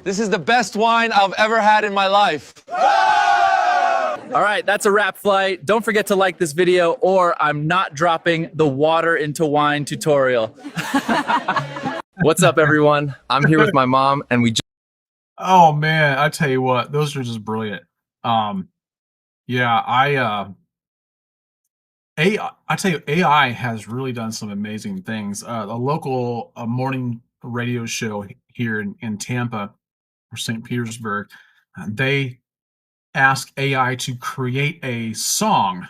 This is the best wine I've ever had in my life. All right, that's a wrap, Flight. Don't forget to like this video or I'm not dropping the water into wine tutorial. What's up, everyone? I'm here with my mom and we just... Oh man, I tell you what, those are just brilliant. Yeah, I tell you, AI has really done some amazing things. A local morning radio show here in Tampa or St. Petersburg, they ask AI to create a song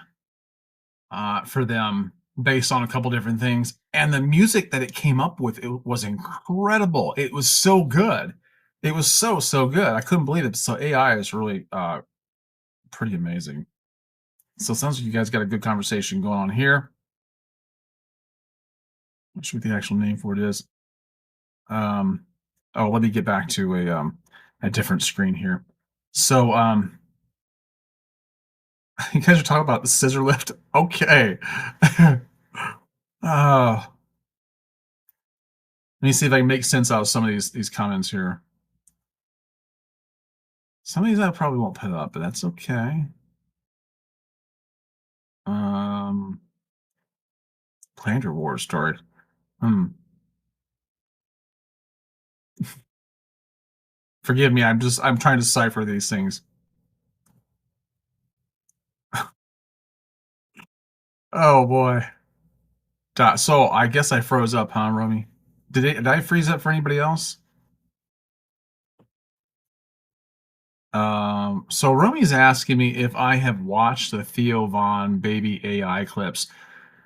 for them based on a couple different things, and the music that it came up with, it was incredible. It was so good. It was so good. I couldn't believe it. So AI is really pretty amazing. So it sounds like you guys got a good conversation going on here. Not sure what the actual name for it is. Oh, let me get back to a different screen here. So you guys are talking about the scissor lift. Okay. Let me see if I can make sense out of some of these comments here. Some of these I probably won't put up, but that's okay. Planned your war story. Forgive me, I'm trying to decipher these things. Oh boy. So I guess I froze up, huh, Romy? Did I freeze up for anybody else? So Romy's asking me if I have watched the Theo Von baby AI clips.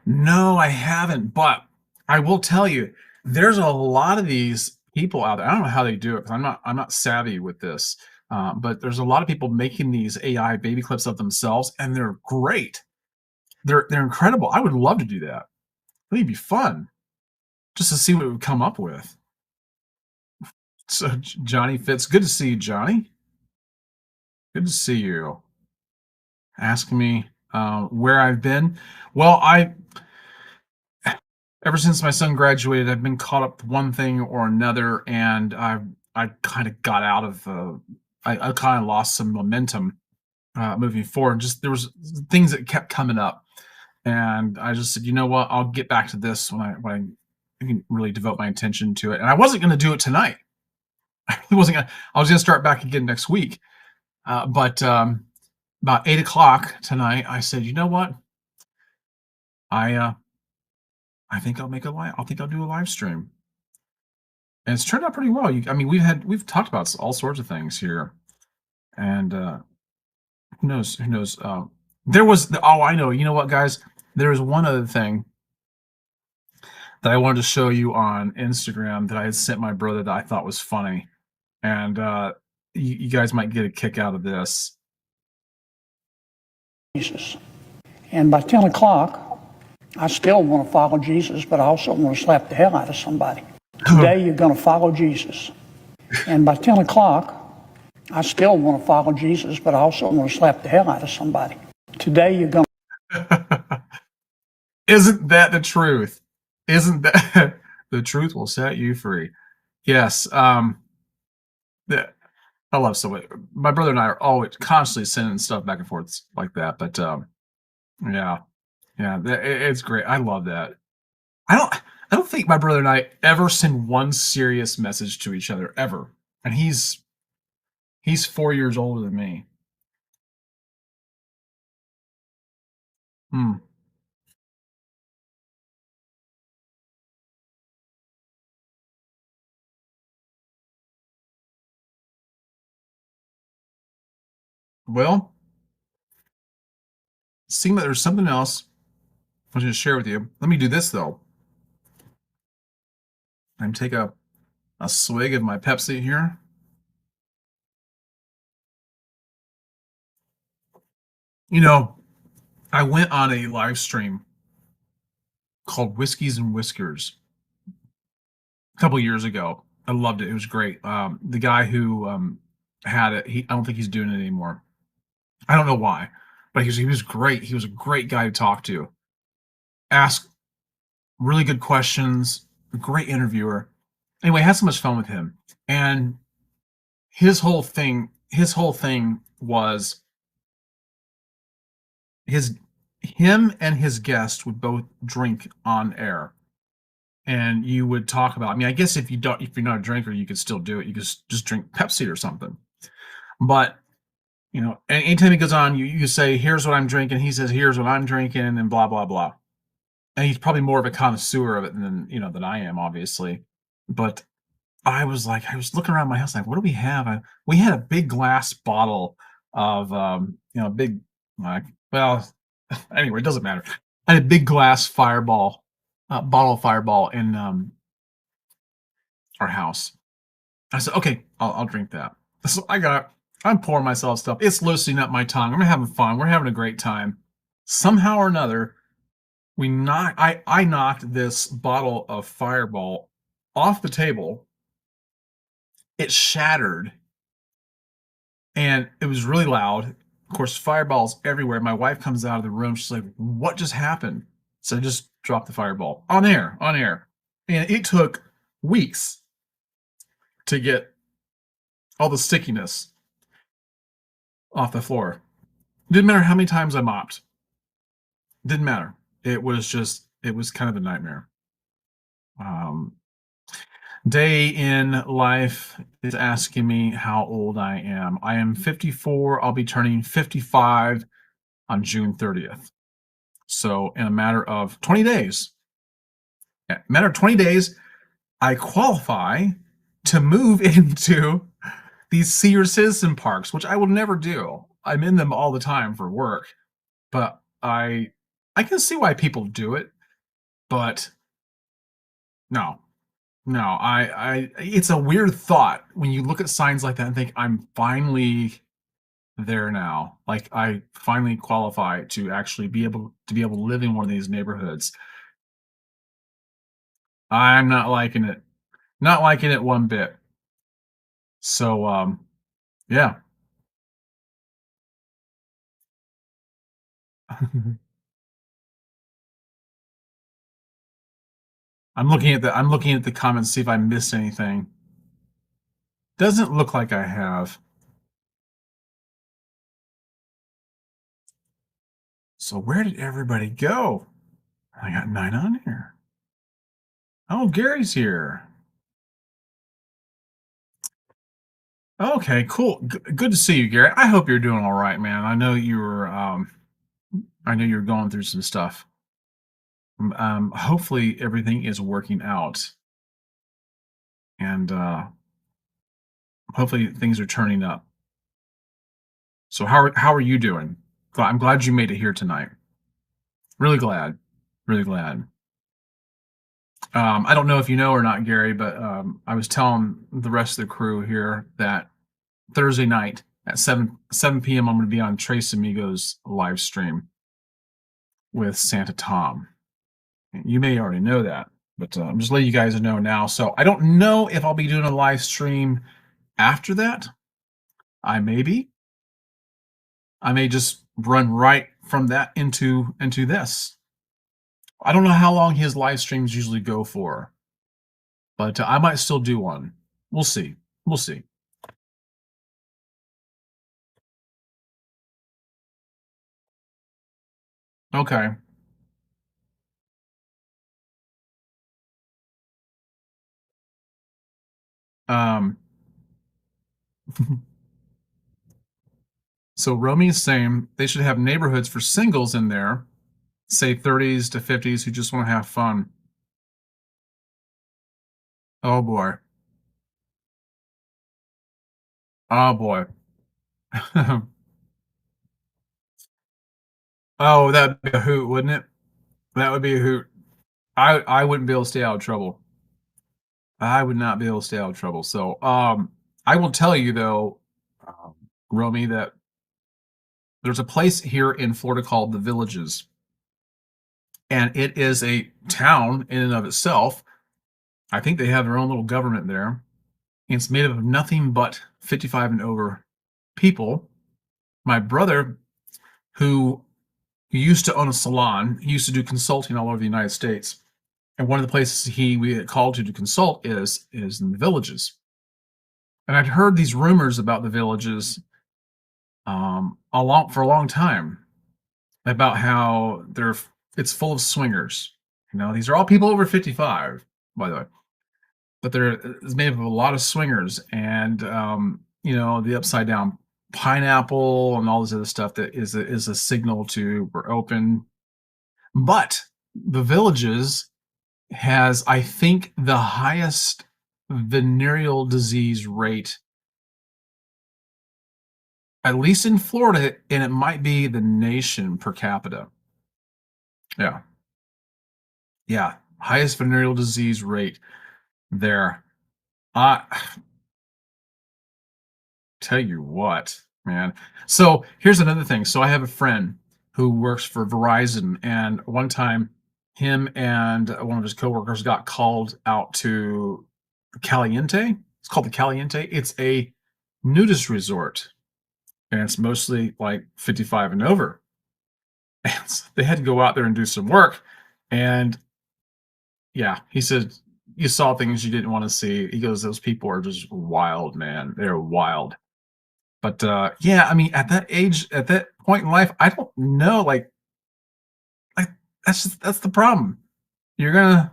No, I haven't, but I will tell you, there's a lot of these people out there. I don't know how they do it because I'm not savvy with this. But there's a lot of people making these AI baby clips of themselves, and they're great. They're incredible. I would love to do that. I think it'd be fun just to see what it would come up with. So Johnny Fitz, good to see you, Johnny. Good to see you. Asking me where I've been. Well, ever since my son graduated, I've been caught up with one thing or another, and I kind of got out of I kind of lost some momentum moving forward. Just there was things that kept coming up, and I just said, you know what, I'll get back to this I can really devote my attention to it. And I wasn't going to do it tonight. I really wasn't gonna. I was going to start back again next week, but about 8 o'clock tonight, I said, you know what, I I think I'll make a live. I think I'll do a live stream, and it's turned out pretty well. I mean, we've talked about all sorts of things here, and who knows? Who knows? There was oh, I know. You know what, guys? There was one other thing that I wanted to show you on Instagram that I had sent my brother that I thought was funny, and you guys might get a kick out of this. Jesus. And by 10 o'clock, I still want to follow Jesus, but I also want to slap the hell out of somebody. Today, you're going to follow Jesus. And by 10 o'clock, I still want to follow Jesus, but I also want to slap the hell out of somebody. Today, you're going to... Isn't that the truth? Isn't that the truth will set you free? Yes. I love so much. My brother and I are always constantly sending stuff back and forth like that. But yeah, it's great. I love that. I don't think my brother and I ever send one serious message to each other ever. And he's 4 years older than me. Hmm. Well, seeing that there's something else I was going to share with you. Let me do this though. I'm take a swig of my Pepsi here. You know, I went on a live stream called Whiskeys and Whiskers a couple years ago. I loved it. It was great. The guy who had it, I don't think he's doing it anymore. I don't know why, but he was great. He was a great guy to talk to. Ask really good questions. A great interviewer. Anyway, I had so much fun with him. And his whole thing was him and his guest would both drink on air. And you would talk about, I mean, I guess if you're not a drinker, you could still do it. You could just drink Pepsi or something. But, you know, anytime he goes on, you say, here's what I'm drinking. He says, here's what I'm drinking, and blah, blah, blah. And he's probably more of a connoisseur of it than I am, obviously. But I was looking around my house, like, what do we have? We had a big glass bottle of, big, anyway, it doesn't matter. I had a big glass bottle of Fireball in our house. I said, okay, I'll drink that. So I'm pouring myself stuff. It's loosening up my tongue. I'm having fun. We're having a great time. Somehow or another, I knocked this bottle of Fireball off the table. It shattered, and it was really loud. Of course, Fireball's everywhere. My wife comes out of the room. She's like, what just happened? So I just dropped the Fireball on air. And it took weeks to get all the stickiness off the floor. Didn't matter how many times I mopped. Didn't matter. It was kind of a nightmare. Day in life is asking me how old I am. I am 54. I'll be turning 55 on June 30th. So in a matter of 20 days, I qualify to move into these senior citizen parks, which I will never do. I'm in them all the time for work, but I can see why people do it, but no, it's a weird thought when you look at signs like that and think, I'm finally there now. Like, I finally qualify to actually be able to live in one of these neighborhoods. I'm not liking it. Not liking it one bit. So, yeah. I'm looking at the comments, see if I missed anything. Doesn't look like I have. So where did everybody go? I got 9 on here. Oh, Gary's here. Okay, cool. Good to see you, Gary. I hope you're doing all right, man. I know you were going through some stuff. Hopefully everything is working out, and hopefully things are turning up. So how are you doing? I'm glad you made it here tonight. Really glad. Really glad. I don't know if you know or not, Gary, but I was telling the rest of the crew here that Thursday night at 7 p.m. I'm going to be on Trace Amigos live stream with Santa Tom. You may already know that, but I'm just letting you guys know now. So I don't know if I'll be doing a live stream after that. I may be. I may just run right from that into this. I don't know how long his live streams usually go for, but I might still do one. We'll see. We'll see. Okay. So Romy is saying they should have neighborhoods for singles in there, say 30s to 50s who just want to have fun. Oh boy. Oh boy. Oh, that'd be a hoot, wouldn't it? That would be a hoot. I wouldn't be able to stay out of trouble. I would not be able to stay out of trouble. So I will tell you though, Romy, that there's a place here in Florida called the Villages. And it is a town in and of itself. I think they have their own little government there. It's made up of nothing but 55 and over people. My brother, who used to own a salon, he used to do consulting all over the United States. And one of the places we get called to consult is in the Villages. And I'd heard these rumors about the Villages for a long time about how it's full of swingers. You know, these are all people over 55, by the way. But it's made up of a lot of swingers, and you know, the upside down pineapple and all this other stuff that is a signal to we're open. But the Villages has, I think, the highest venereal disease rate, at least in Florida, and it might be the nation per capita. Yeah. Yeah. Highest venereal disease rate there. Tell you what, man. So here's another thing. So I have a friend who works for Verizon, and one time him and one of his coworkers got called out to Caliente. It's called the Caliente. It's a nudist resort, and it's mostly like 55 and over. And so they had to go out there and do some work. And yeah, he said, you saw things you didn't want to see. He goes, those people are just wild, man. They're wild. But yeah, I mean, at that age, at that point in life, I don't know. Like that's the problem. You're gonna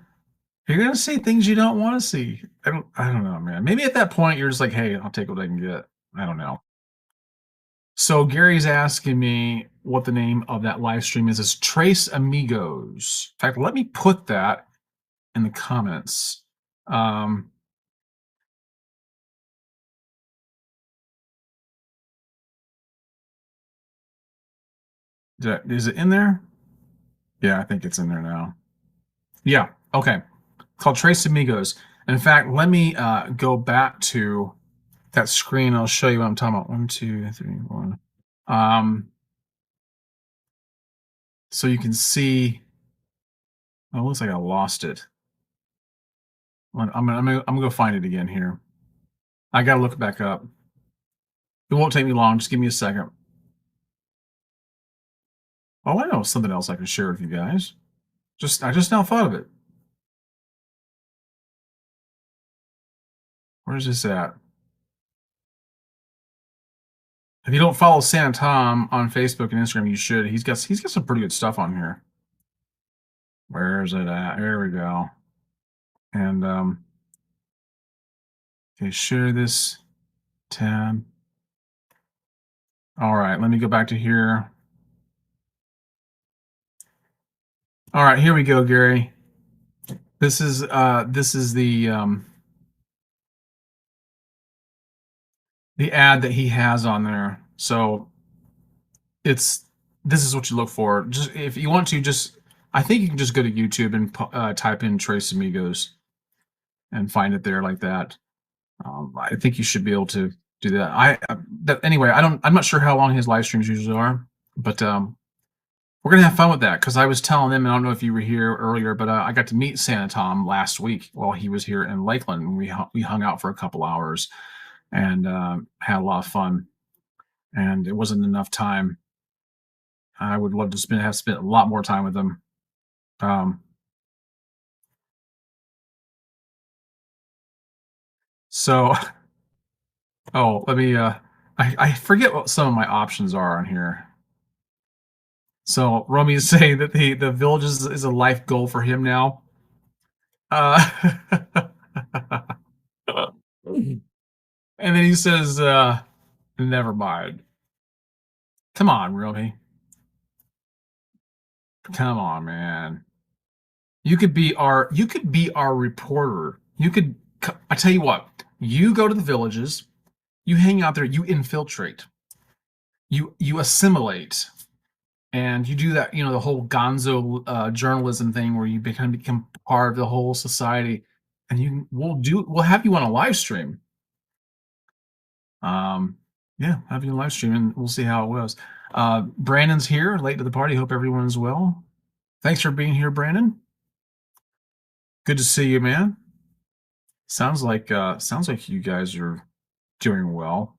see things you don't want to see. I don't know, man. Maybe at that point you're just like, hey, I'll take what I can get. I don't know. So Gary's asking me what the name of that live stream is. It's Trace Amigos. In fact, let me put that in the comments. Is it in there? Yeah, I think it's in there now. Yeah, okay. Called Trace Amigos. In fact, let me go back to that screen. I'll show you what I'm talking about. 1, 2, 3, 4. So you can see. Oh, it looks like I lost it. I'm gonna go find it again here. I gotta look it back up. It won't take me long. Just give me a second. Oh, I know something else I can share with you guys. I just now thought of it. Where's this at? If you don't follow Santa Tom on Facebook and Instagram, you should. He's got some pretty good stuff on here. Where is it at? There we go. And okay, share this tab. All right, let me go back to here. All right, here we go, Gary. This is the ad that he has on there. So this is what you look for. Just if you want to, I think you can just go to YouTube and type in Tres Amigos and find it there like that. I think you should be able to do that. Anyway, I'm not sure how long his live streams usually are, but we're gonna have fun with that because I was telling them, and I don't know if you were here earlier, but I got to meet Santa Tom last week while he was here in Lakeland. And we hung out for a couple hours and had a lot of fun. And it wasn't enough time. I would love to have spent a lot more time with him. So, oh, let me. I forget what some of my options are on here. So Romy is saying that the village is a life goal for him now. And then he says, never mind. Come on, Romy. Come on, man. You could be our reporter. I tell you what, you go to the villages, you hang out there, you infiltrate, you assimilate, and you do that, the whole gonzo journalism thing where you become part of the whole society, and we'll have you on a live stream. Yeah, have you on live stream, and we'll see how it goes. Brandon's here, late to the party. Hope everyone's well. Thanks for being here, Brandon. Good to see you, man. Sounds like you guys are doing well.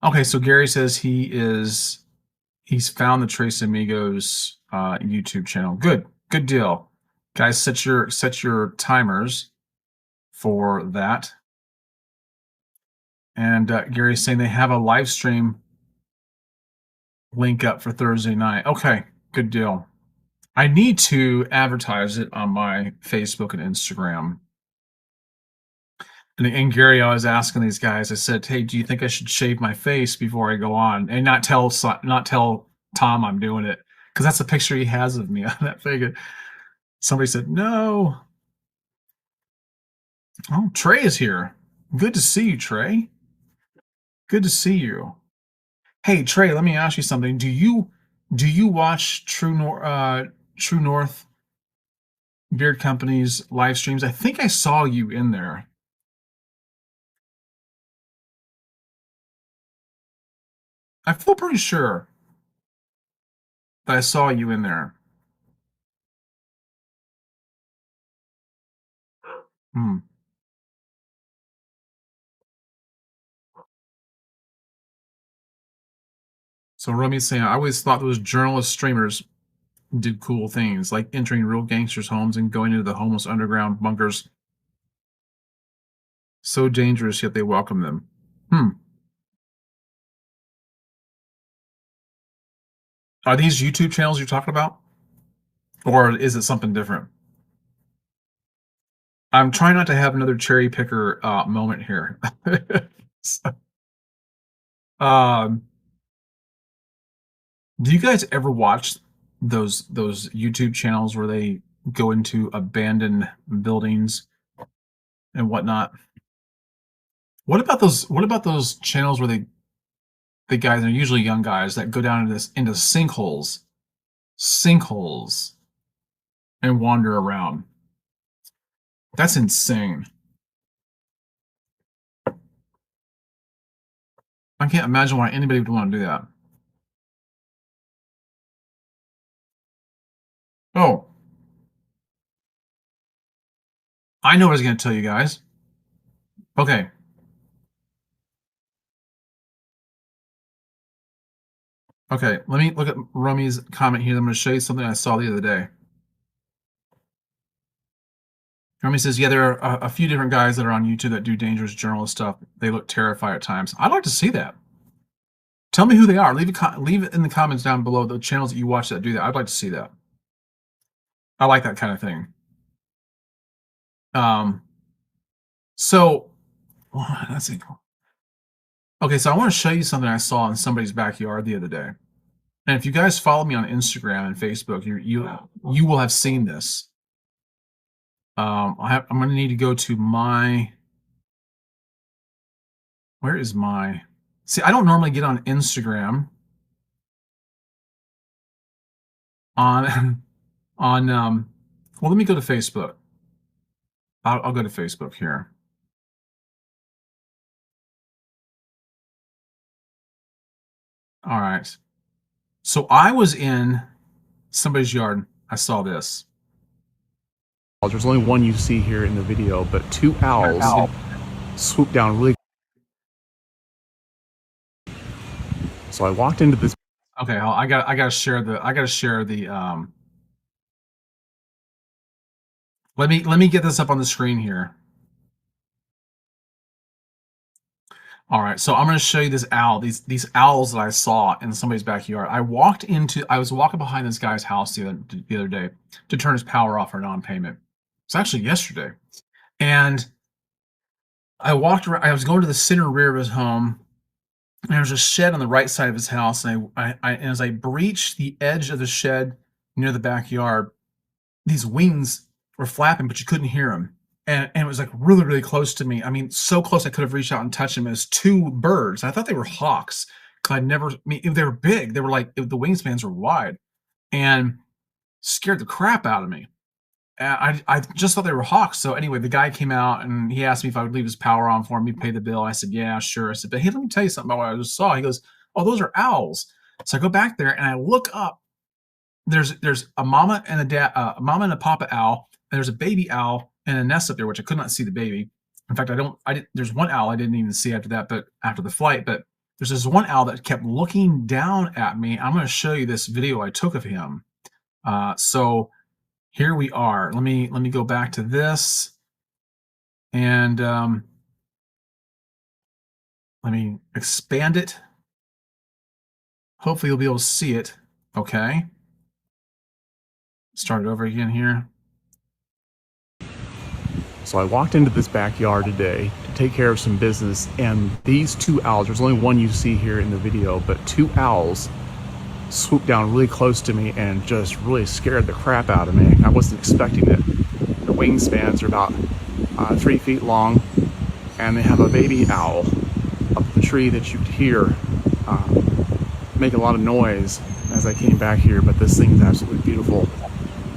Okay, so Gary says he's found the Tres Amigos YouTube channel. Good deal, guys. Set your timers for that. And Gary's saying they have a live stream link up for Thursday night. Okay, good deal. I need to advertise it on my Facebook and Instagram. And Gary, I was asking these guys, I said, hey, do you think I should shave my face before I go on and not tell Tom I'm doing it? Because that's a picture he has of me on that thing. Somebody said, no. Oh, Trey is here. Good to see you, Trey. Good to see you. Hey, Trey, let me ask you something. Do you watch True North Beard Company's live streams? I think I saw you in there. I feel pretty sure that I saw you in there. Hmm. So Romy's saying, I always thought those journalist streamers did cool things, like entering real gangsters' homes and going into the homeless underground bunkers. So dangerous, yet they welcome them. Are these YouTube channels you're talking about? Or is it something different? I'm trying not to have another cherry picker moment here. So, do you guys ever watch those YouTube channels where they go into abandoned buildings and whatnot? What about those channels where the guys, they're usually young guys, that go down into sinkholes and wander around? That's insane. I can't imagine why anybody would want to do that. Oh, I know what I was going to tell you guys. Okay. Okay, let me look at Rummy's comment here. I'm going to show you something I saw the other day. Rummy says, yeah, there are a few different guys that are on YouTube that do dangerous journalist stuff. They look terrified at times. I'd like to see that. Tell me who they are. Leave it in the comments down below the channels that you watch that do that. I'd like to see that. I like that kind of thing. So let's see. Okay, so I want to show you something I saw in somebody's backyard the other day. And if you guys follow me on Instagram and Facebook, you will have seen this. I'm going to need to go to my. Where is my? See, I don't normally get on Instagram. On well, let me go to Facebook. I'll go to Facebook here. All right. So I was in somebody's yard. I saw this. There's only one you see here in the video, but two owls swoop down really. So I walked into this. Okay, I gotta share the. Let me get this up on the screen here. All right, so I'm going to show you this owl. These owls that I saw in somebody's backyard. I was walking behind this guy's house the other day to turn his power off for non-payment. It's actually yesterday, and I walked around. I was going to the center rear of his home, and there was a shed on the right side of his house. And and as I breached the edge of the shed near the backyard, these wings were flapping, but you couldn't hear them. And it was like really, really close to me. I mean, so close I could have reached out and touched them. As two birds. I thought they were hawks. They were big. They were like, the wingspans were wide, and scared the crap out of me. And I just thought they were hawks. So anyway, the guy came out and he asked me if I would leave his power on for me, pay the bill. I said, yeah, sure. I said, but hey, let me tell you something about what I just saw. He goes, oh, those are owls. So I go back there and I look up. There's a mama and a dad, a mama and a papa owl, and there's a baby owl and a nest up there, which I could not see the baby. In fact, there's one owl I didn't even see after that, but after the flight, but there's this one owl that kept looking down at me. I'm going to show you this video I took of him. So here we are. Let me go back to this, and let me expand it. Hopefully you'll be able to see it. Okay. Start it over again here. So I walked into this backyard today to take care of some business, and these two owls, there's only one you see here in the video, but two owls swooped down really close to me and just really scared the crap out of me. I wasn't expecting it. The wingspans are about 3 feet long, and they have a baby owl up the tree that you could hear make a lot of noise as I came back here, but this thing is absolutely beautiful,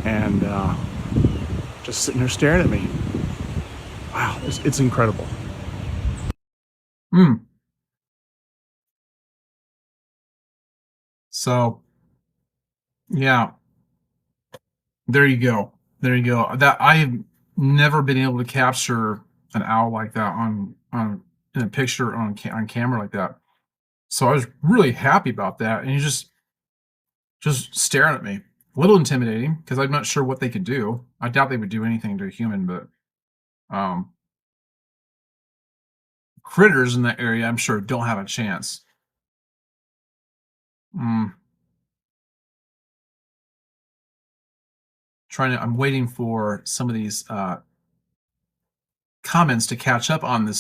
and just sitting there staring at me. Wow, it's incredible. So, yeah, there you go. There you go. That I have never been able to capture an owl like that on in a picture on camera like that. So I was really happy about that, and he's just staring at me. A little intimidating because I'm not sure what they could do. I doubt they would do anything to a human, but critters in that area, I'm sure, don't have a chance. I'm waiting for some of these comments to catch up on the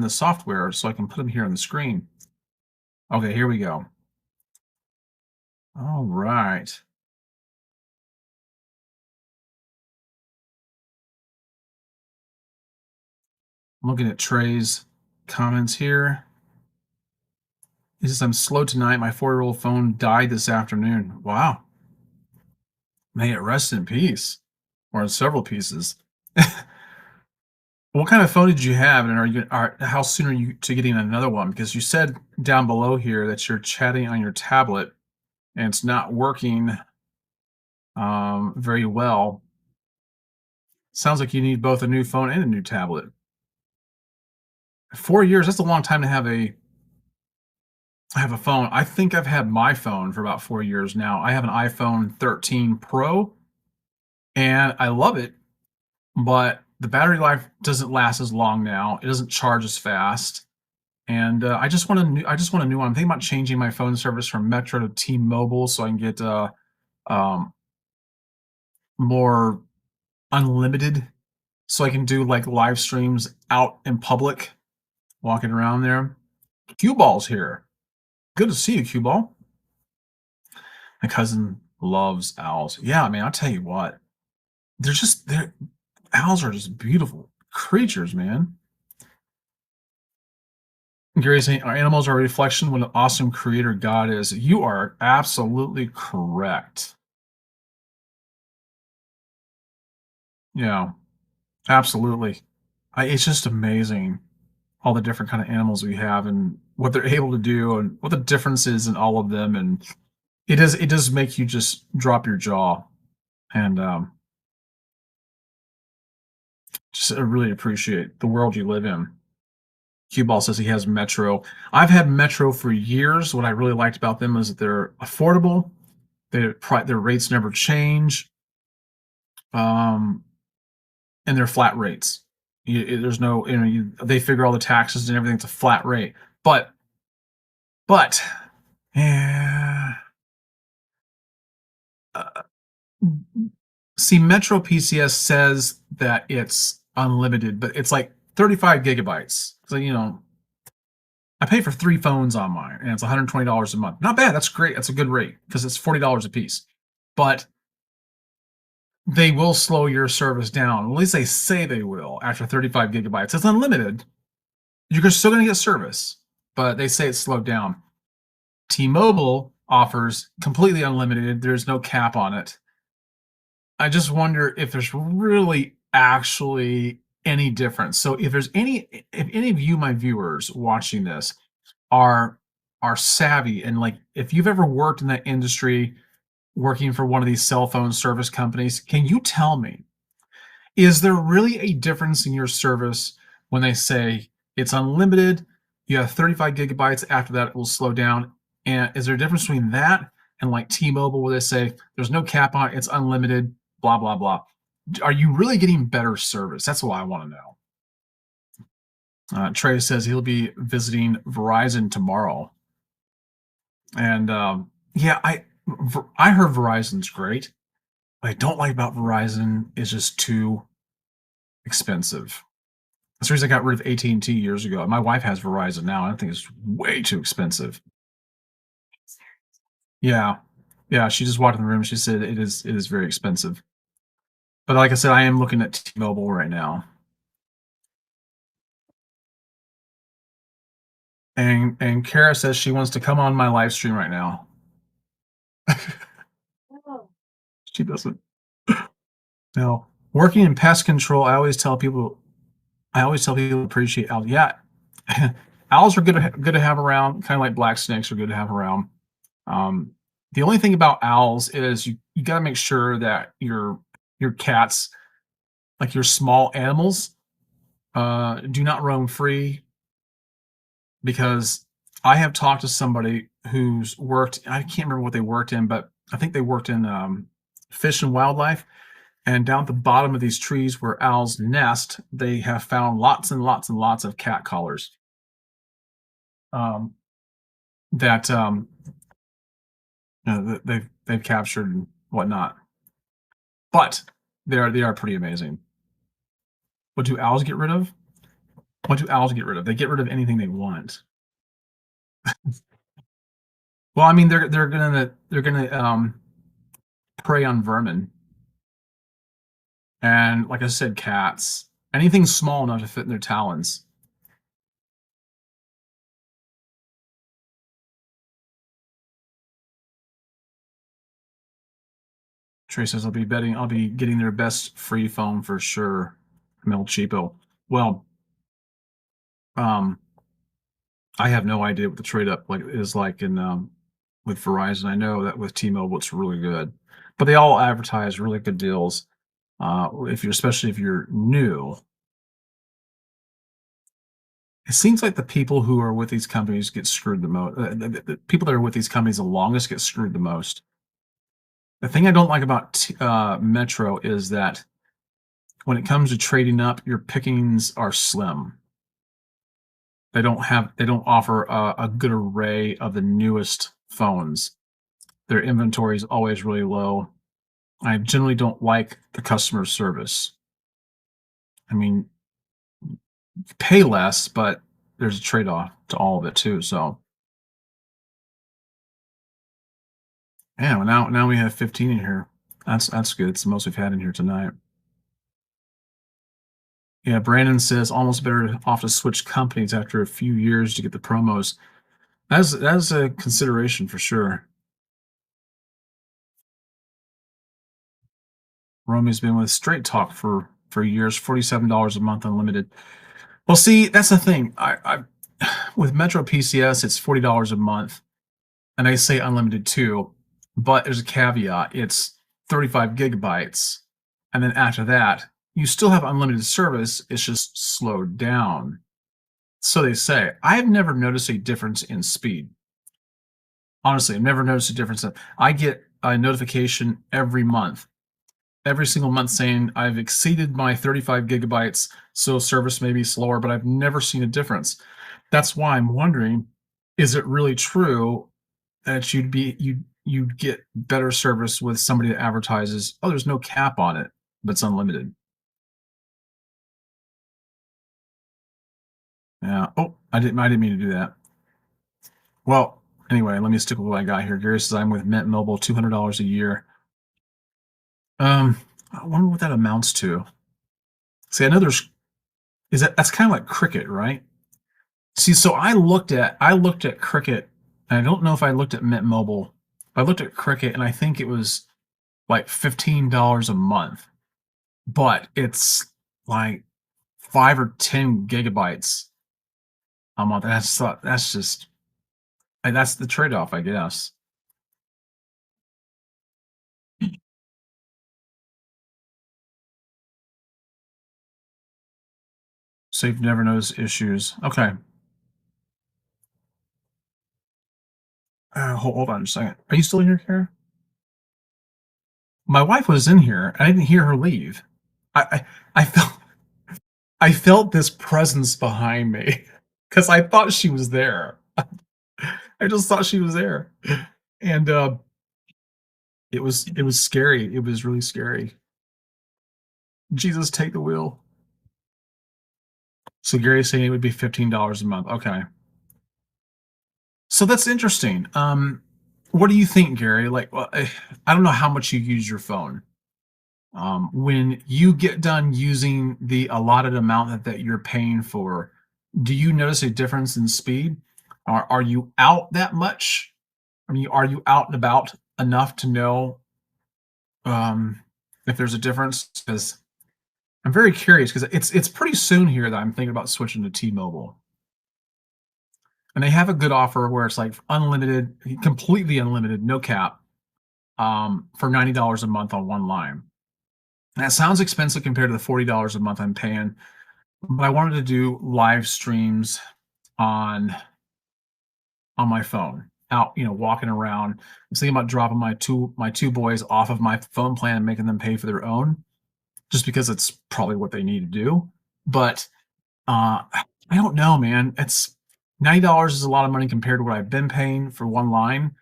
software so I can put them here on the screen. Okay, here we go. All right. I'm looking at Trey's comments here. He says, I'm slow tonight. My 4-year-old phone died this afternoon. Wow. May it rest in peace. Or in several pieces. What kind of phone did you have, and how soon are you to getting another one? Because you said down below here that you're chatting on your tablet and it's not working very well. Sounds like you need both a new phone and a new tablet. 4 years, that's a long time to have a I have a phone. I think I've had my phone for about 4 years now. I have an iPhone 13 Pro, and I love it, but the battery life doesn't last as long now. It doesn't charge as fast, and I just want a new. I just want a new one. I'm thinking about changing my phone service from Metro to T-Mobile so I can get um, more unlimited, so I can do like live streams out in public, walking around there. Cue Ball's here. Good to see you, Cue Ball. My cousin loves owls. Yeah, man, I'll tell you what. They're owls are just beautiful creatures, man. Gary's saying our animals are a reflection of what an awesome creator God is. You are absolutely correct. Yeah, absolutely. It's just amazing all the different kind of animals we have and what they're able to do and what the difference is in all of them. And it does make you just drop your jaw. And just really appreciate the world you live in. Cue Ball says he has Metro. I've had Metro for years. What I really liked about them is that they're affordable. Their rates never change, um, and they're flat rates. There's no, they figure all the taxes and everything. It's a flat rate. But, yeah. Uh, see, Metro PCS says that it's unlimited, but it's like 35 gigabytes. So, I pay for 3 phones on mine, and it's $120 a month. Not bad. That's great. That's a good rate because it's $40 a piece. But they will slow your service down. At least they say they will after 35 gigabytes. It's unlimited. You're still going to get service, but they say it's slowed down. T-Mobile offers completely unlimited. There's no cap on it. I just wonder if there's really actually any difference. So if any of you, my viewers watching this, are savvy, and like if you've ever worked in that industry, working for one of these cell phone service companies, can you tell me, is there really a difference in your service when they say it's unlimited, you have 35 gigabytes, after that it will slow down? And is there a difference between that and like T-Mobile where they say there's no cap on it, it's unlimited, blah, blah, blah? Are you really getting better service? That's what I want to know. Trey says he'll be visiting Verizon tomorrow. And yeah, I heard Verizon's great. What I don't like about Verizon is just too expensive. That's the reason I got rid of AT&T years ago. My wife has Verizon now. I think it's way too expensive. Yeah. Yeah, she just walked in the room. She said it is very expensive. But like I said, I am looking at T-Mobile right now. And Kara says she wants to come on my live stream right now. She doesn't. No. Working in pest control, I always tell people to appreciate owls. Yeah. Owls are good to have around, kind of like black snakes are good to have around. The only thing about owls is you got to make sure that your cats, like your small animals, do not roam free, because I have talked to somebody who's worked, I can't remember what they worked in, but I think they worked in fish and wildlife. And down at the bottom of these trees where owls nest, they have found lots and lots and lots of cat collars that they've captured and whatnot. But they are pretty amazing. What do owls get rid of? What do owls get rid of? They get rid of anything they want. Well, I mean, they're gonna prey on vermin, and like I said, cats. Anything small enough to fit in their talons. Trey says I'll be getting their best free phone for sure. Mel Cheapo. Well, I have no idea what the trade up is like in with Verizon. I know that with T-Mobile it's really good, but they all advertise really good deals. Especially if you're new. it seems like the people who are with these companies get screwed the most. The people that are with these companies the longest get screwed the most. The thing I don't like about Metro is that when it comes to trading up, your pickings are slim. They don't offer a good array of the newest phones. Their inventory is always really low. I generally don't like the customer service. I mean, you pay less, but there's a trade-off to all of it too. So, yeah, well, now we have 15 in here. That's good. It's the most we've had in here tonight. Yeah, Brandon says almost better off to switch companies after a few years to get the promos. That's a consideration for sure. Romy's been with Straight Talk for years, $47 a month unlimited. Well, see, that's the thing. I with Metro PCS, it's $40 a month, and I say unlimited too, but there's a caveat. It's 35 gigabytes, and then after that, you still have unlimited service. It's just slowed down. So they say. I've never noticed a difference in speed. Honestly, I've never noticed a difference. I get a notification every single month saying I've exceeded my 35 gigabytes, so service may be slower, but I've never seen a difference. That's why I'm wondering, is it really true that you'd get better service with somebody that advertises, oh, there's no cap on it, but it's unlimited? Yeah. Oh, I didn't mean to do that. Well, anyway, let me stick with what I got here. Gary says I'm with Mint Mobile, $200 a year. I wonder what that amounts to. See, I know that's kind of like Cricket, right? See, so I looked at Cricket, and I don't know if I looked at Mint Mobile. I looked at Cricket, and I think it was like $15 a month, but it's like 5 or 10 gigabytes a month. That's the trade-off, I guess. So you've never noticed issues. Okay. Hold on just a second. Are you still in here, Kara? My wife was in here. I didn't hear her leave. I felt this presence behind me because I thought she was there. I just thought she was there, and it was scary. It was really scary. Jesus, take the wheel. So Gary's saying it would be $15 a month. Okay. So that's interesting. What do you think, Gary? Like, well, I don't know how much you use your phone. When you get done using the allotted amount that you're paying for, do you notice a difference in speed? Are you out that much? I mean, are you out and about enough to know if there's a difference? Because I'm very curious, because it's pretty soon here that I'm thinking about switching to T-Mobile. And they have a good offer where it's like unlimited, completely unlimited, no cap, for $90 a month on one line. And that sounds expensive compared to the $40 a month I'm paying, but I wanted to do live streams on my phone, out, walking around. I'm thinking about dropping my two boys off of my phone plan and making them pay for their own, just because it's probably what they need to do. But I don't know, man. It's $90 is a lot of money compared to what I've been paying for one line.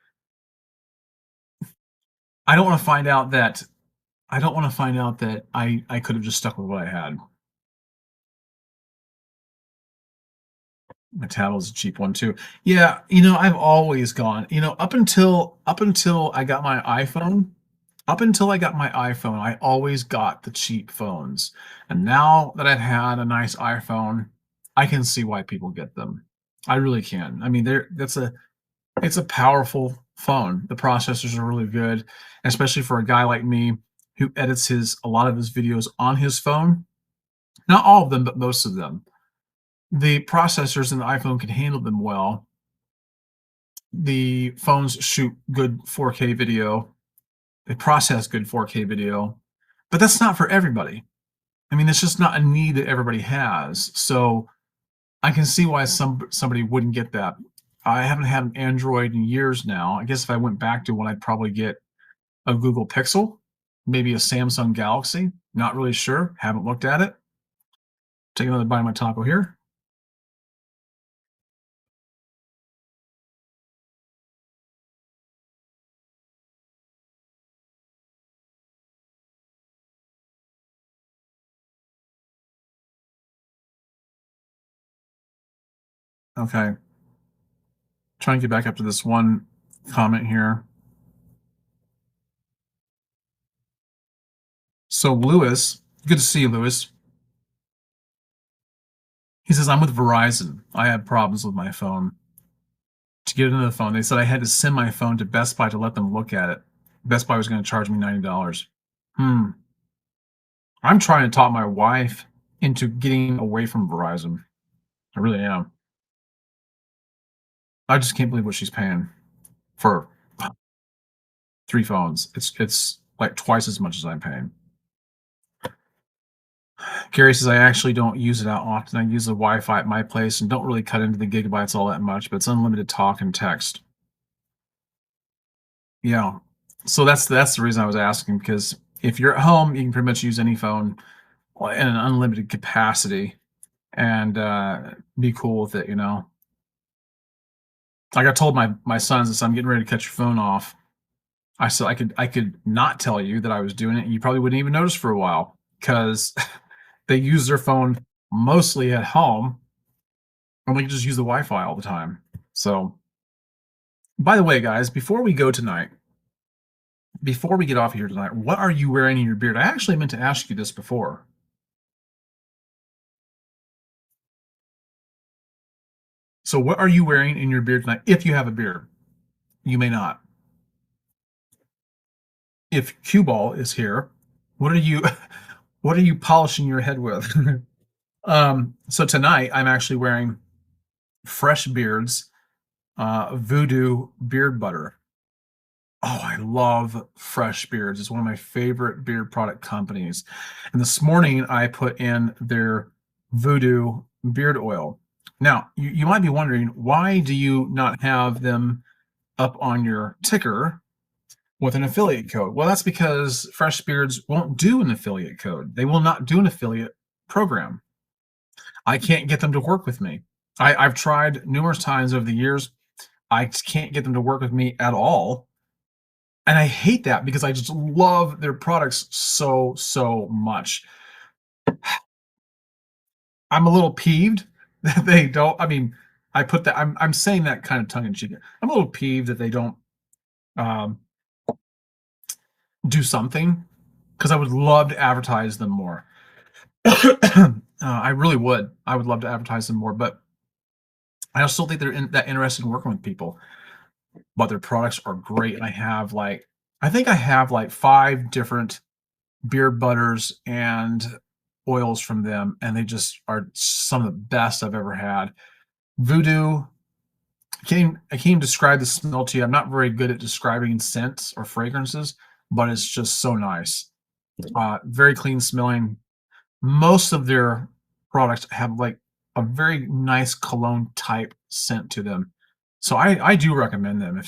I don't want to find out that I could have just stuck with what I had. My tablet's a cheap one too. Yeah, I've always gone, up until I got my iPhone. Up until I got my iPhone, I always got the cheap phones. And now that I've had a nice iPhone, I can see why people get them. I really can. I mean, it's a powerful phone. The processors are really good, especially for a guy like me who edits a lot of his videos on his phone. Not all of them, but most of them. The processors in the iPhone can handle them well. The phones shoot good 4K video. They process good 4K video, but that's not for everybody. I mean, it's just not a need that everybody has. So I can see why somebody wouldn't get that. I haven't had an Android in years now. I guess if I went back to one, I'd probably get a Google Pixel, maybe a Samsung Galaxy. Not really sure. Haven't looked at it. Take another bite of my taco here. Okay. Trying to get back up to this one comment here. So Lewis, good to see you, Lewis. He says, I'm with Verizon. I had problems with my phone. To get into the phone, they said I had to send my phone to Best Buy to let them look at it. Best Buy was going to charge me $90. I'm trying to talk my wife into getting away from Verizon. I really am. I just can't believe what she's paying for 3 phones. It's like twice as much as I'm paying. Gary says I actually don't use it out often. I use the Wi-Fi at my place and don't really cut into the gigabytes all that much, but it's unlimited talk and text. Yeah. So that's the reason I was asking, because if you're at home, you can pretty much use any phone in an unlimited capacity and be cool with it, you know. Like I told my sons this, I'm getting ready to cut your phone off. I said I could not tell you that I was doing it, and you probably wouldn't even notice for a while because they use their phone mostly at home, and we can just use the Wi-Fi all the time. So, by the way, guys, before we go tonight, before we get off here tonight, what are you wearing in your beard? I actually meant to ask you this before. So, what are you wearing in your beard tonight? If you have a beard, you may not. If Cue Ball is here, what are you what are you polishing your head with? So tonight I'm actually wearing Fresh Beards Voodoo beard butter. Oh, I love Fresh Beards. It's one of my favorite beard product companies. And this morning I put in their Voodoo beard oil. Now, you might be wondering, why do you not have them up on your ticker with an affiliate code? Well, that's because Fresh Beards won't do an affiliate code. They will not do an affiliate program. I can't get them to work with me. I've tried numerous times over the years. I just can't get them to work with me at all. And I hate that because I just love their products so much. I'm a little peeved that they don't. I mean, I put that. I'm saying that kind of tongue in cheek. I'm a little peeved that they don't um, do something, because I would love to advertise them more. I really would. I would love to advertise them more, but I also think they're that interested in working with people. But their products are great, and I think I have like 5 different beard butters and oils from them, and they just are some of the best I've ever had. Voodoo, I can't even describe the smell to you. I'm not very good at describing scents or fragrances, but it's just so nice. Very clean smelling. Most of their products have like a very nice cologne type scent to them. So I do recommend them.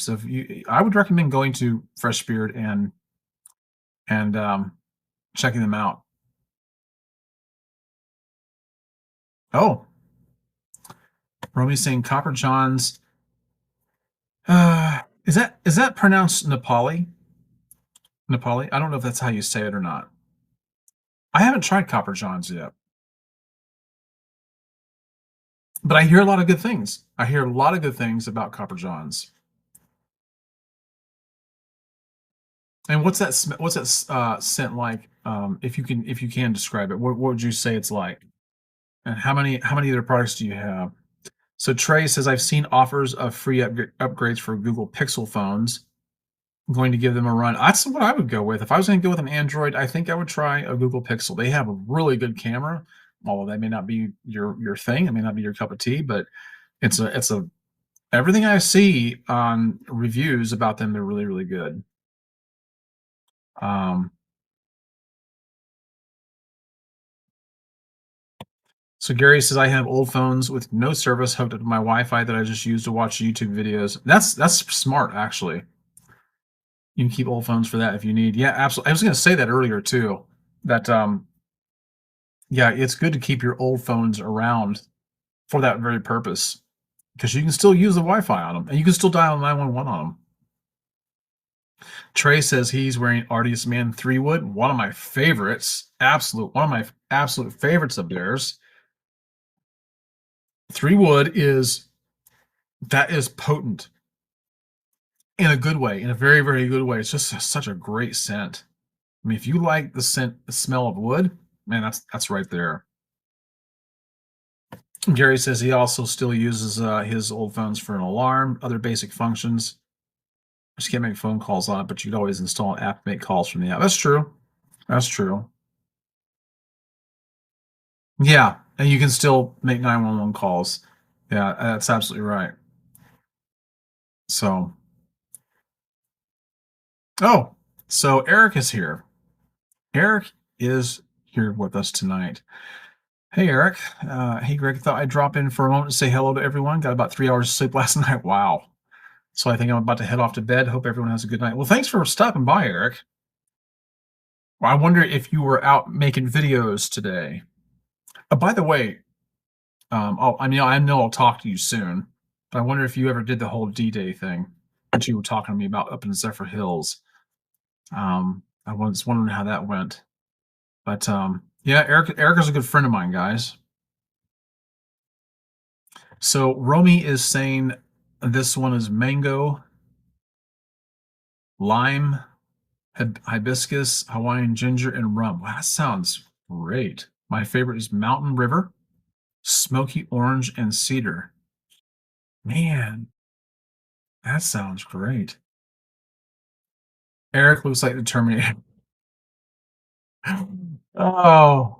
I would recommend going to Fresh Beard and checking them out. Oh, Romy's saying Copper John's. Is that pronounced Nepali? Nepali? I don't know if that's how you say it or not. I haven't tried Copper John's yet, but I hear a lot of good things. I hear a lot of good things about Copper John's. And what's that scent like? If you can describe it, what would you say it's like? And how many other products do you have? So Trey says, I've seen offers of free upgrades for Google Pixel phones. I'm going to give them a run. That's what I would go with. If I was going to go with an Android, I think I would try a Google Pixel. They have a really good camera. Although that may not be your thing, it may not be your cup of tea, but it's a everything I see on reviews about them, they're really good. So Gary says I have old phones with no service hooked up to my Wi-Fi that I just use to watch YouTube videos. That's smart, actually. You can keep old phones for that if you need. Yeah, absolutely. I was going to say that earlier too. That yeah, it's good to keep your old phones around for that very purpose because you can still use the Wi-Fi on them and you can still dial 911 on them. Trey says he's wearing Artist Man 3 Wood, one of my favorites. One of my absolute favorites of theirs. 3 Wood is potent in a good way, in a very, very good way. It's just such a great scent. I mean, if you like the smell of wood, man, that's right there. Gary says he also still uses his old phones for an alarm, other basic functions. I just can't make phone calls on it, but you could always install an app to make calls from the app. That's true. That's true. Yeah, and you can still make 911 calls. Yeah, that's absolutely right. So, oh, so Eric is here. Eric is here with us tonight. Hey, Eric. Hey, Greg. Thought I'd drop in for a moment to say hello to everyone. Got about 3 hours of sleep last night. Wow. So I think I'm about to head off to bed. Hope everyone has a good night. Well, thanks for stopping by, Eric. Well, I wonder if you were out making videos today. By the way, I know I'll talk to you soon, but I wonder if you ever did the whole D-Day thing that you were talking to me about up in Zephyr Hills. I was wondering how that went. But yeah, Eric is a good friend of mine, guys. So Romy is saying this one is mango, lime, hibiscus, Hawaiian ginger, and rum. Wow, that sounds great. My favorite is Mountain River, smoky orange, and cedar. Man, that sounds great. Eric looks like the Terminator. Oh.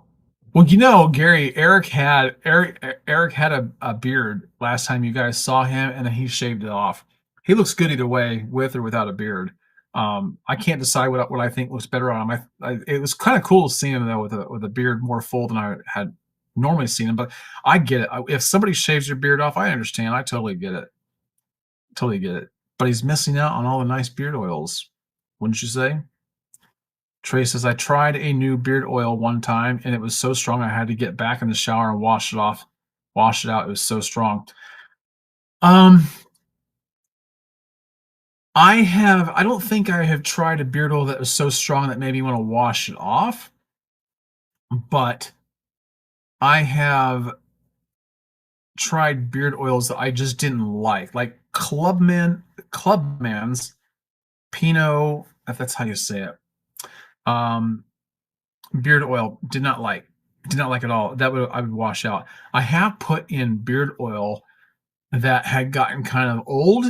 Well, Gary, Eric had a beard last time you guys saw him, and then he shaved it off. He looks good either way, with or without a beard. I can't decide what I think looks better on him. It was kind of cool to see him though with a beard more full than I had normally seen him. But I get it. If somebody shaves your beard off, I understand. I totally get it. Totally get it. But he's missing out on all the nice beard oils, wouldn't you say? Trey says, I tried a new beard oil one time and it was so strong I had to get back in the shower and wash it off. Wash it out. It was so strong. I don't think I have tried a beard oil that was so strong that made me want to wash it off. But I have tried beard oils that I just didn't like Clubman's Pinot, if that's how you say it. Beard oil did not like at all. I would wash out. I have put in beard oil that had gotten kind of old.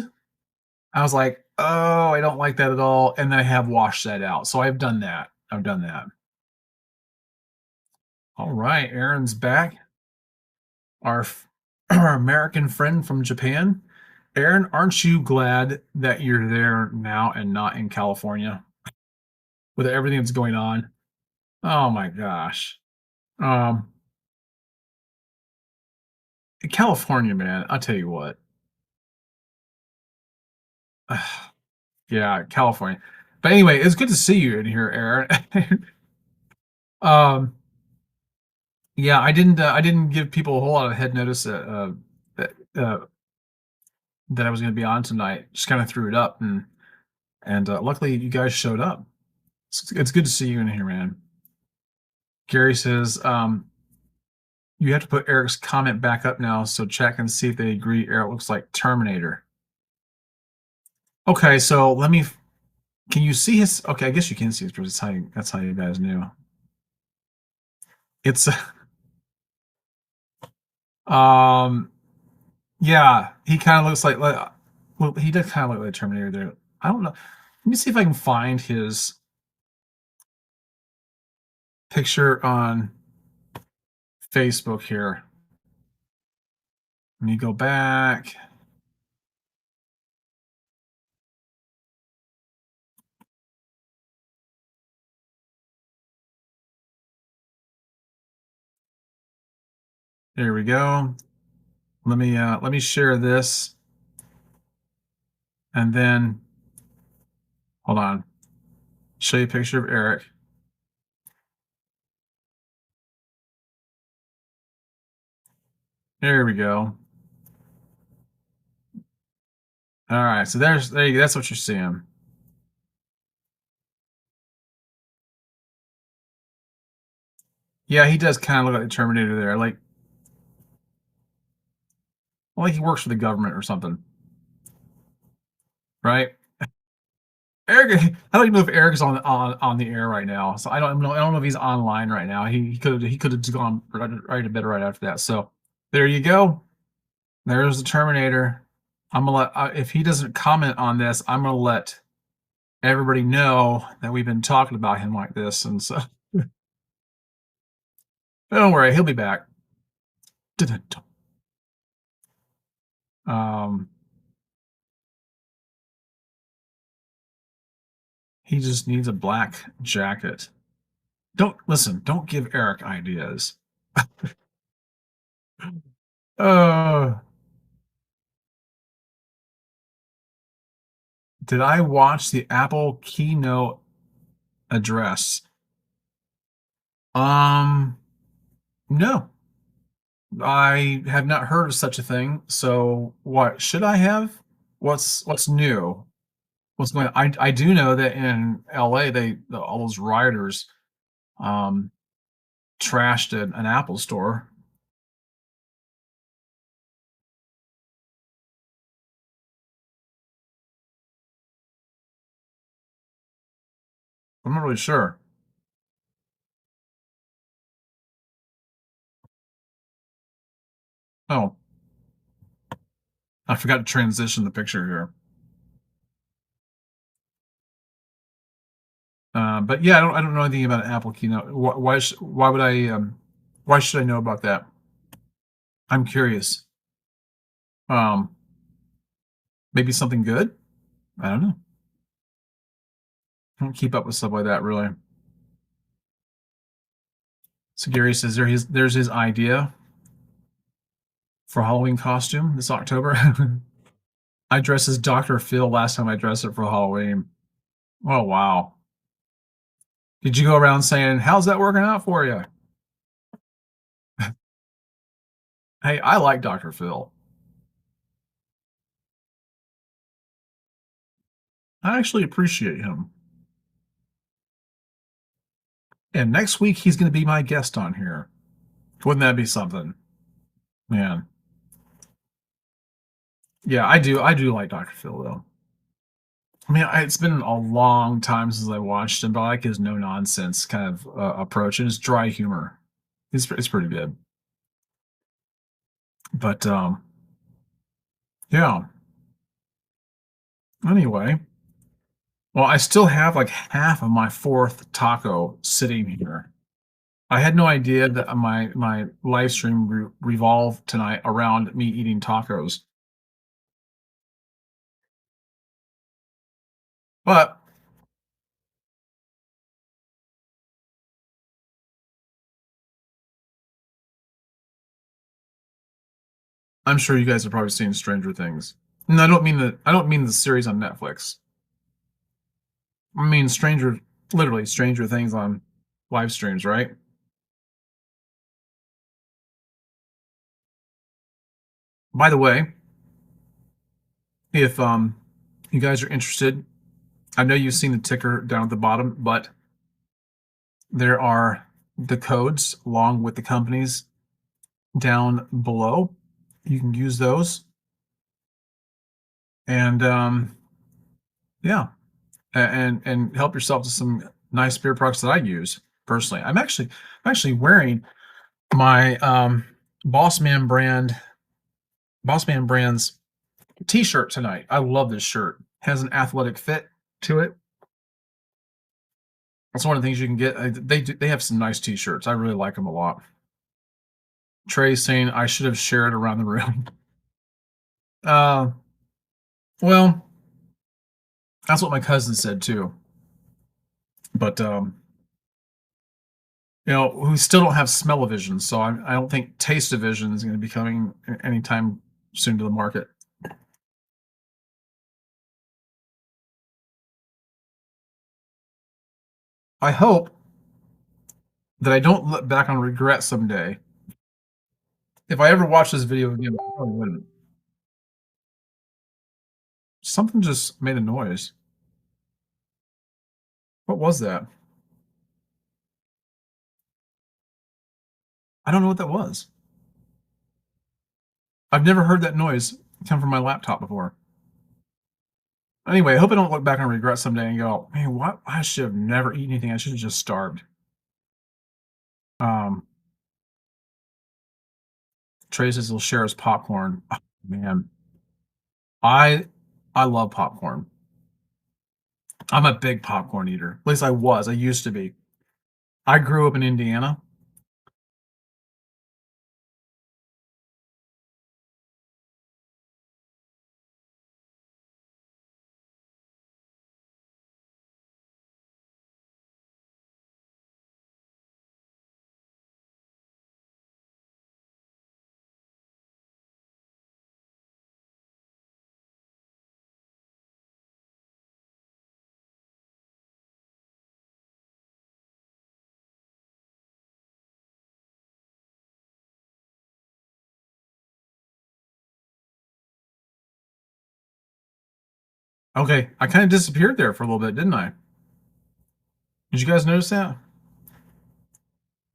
I was like, oh, I don't like that at all, and then I have washed that out. So I've done that. All right, Aaron's back. Our American friend from Japan. Aaron, aren't you glad that you're there now and not in California with everything that's going on? Oh my gosh. California, man, I'll tell you what. Yeah, California. But anyway, it's good to see you in here, Aaron. um, yeah, I didn't give people a whole lot of head notice that that I was going to be on tonight. Just kind of threw it up, and luckily you guys showed up. It's good to see you in here, man. Gary says, you have to put Eric's comment back up now so chat can see if they agree. Eric looks like Terminator. Okay, so can you see his? Okay, I guess you can see his. That's how you guys knew. It's yeah, he kind of looks like well, he does kind of look like Terminator there. I don't know. Let me see if I can find his picture on Facebook here. Let me go back. There we go. Let me share this, and then hold on. Show you a picture of Eric. There we go. All right, so there you go. That's what you're seeing. Yeah, he does kind of look like the Terminator there, like he works for the government or something, right? Eric, I don't even know if Eric's on the air right now, so I don't know if he's online right now. He could have just gone right to bed right after that. So there you go. There's the Terminator. I'm gonna let if he doesn't comment on this, I'm gonna let everybody know that we've been talking about him like this, and so don't worry, he'll be back. Um, he just needs a black jacket. Don't give Eric ideas. Did I watch the Apple keynote address? No. I have not heard of such a thing. So what should I have? What's new? What's going on? I do know that in LA all those rioters um trashed an Apple store. I'm not really sure. Oh, I forgot to transition the picture here. But yeah, I don't know anything about an Apple keynote. Why would I why should I know about that? I'm curious. Um, maybe something good? I don't know. I don't keep up with stuff like that really. So Gary says there's his idea for Halloween costume this October. I dressed as Dr. Phil last time I dressed it for Halloween. Oh wow. Did you go around saying, how's that working out for you? Hey, I like Dr. Phil. I actually appreciate him. And next week he's going to be my guest on here. Wouldn't that be something? Man. Yeah, I do like Dr. Phil though. I mean, it's been a long time since I watched him, but I like his no nonsense kind of approach and his dry humor. It's pretty good. But yeah. Anyway, well, I still have like half of my fourth taco sitting here. I had no idea that my live stream revolved tonight around me eating tacos. But I'm sure you guys have probably seen Stranger Things. And I don't mean the series on Netflix. I mean literally Stranger Things on live streams, right? By the way, if you guys are interested, I know you've seen the ticker down at the bottom, but there are the codes along with the companies down below. You can use those. And yeah, and help yourself to some nice beer products that I use personally. I'm actually wearing my Boss Man Brand's t-shirt tonight. I love this shirt. Has an athletic fit to it. That's one of the things you can get. They have some nice t-shirts. I really like them a lot. Trey's saying I should have shared around the room. Well, that's what my cousin said too. But You know, we still don't have smell-o-vision, so I don't think taste-o-vision is going to be coming anytime soon to the market. I hope that I don't look back on regret someday. If I ever watch this video again, I probably wouldn't. Something just made a noise. What was that? I don't know what that was. I've never heard that noise come from my laptop before. Anyway, I hope I don't look back on regret someday and go, man, what? I should have never eaten anything. I should have just starved. Trey says he'll share his popcorn. Oh, man, I love popcorn. I'm a big popcorn eater. At least I was. I used to be. I grew up in Indiana. Okay, I kind of disappeared there for a little bit, didn't I? Did you guys notice that?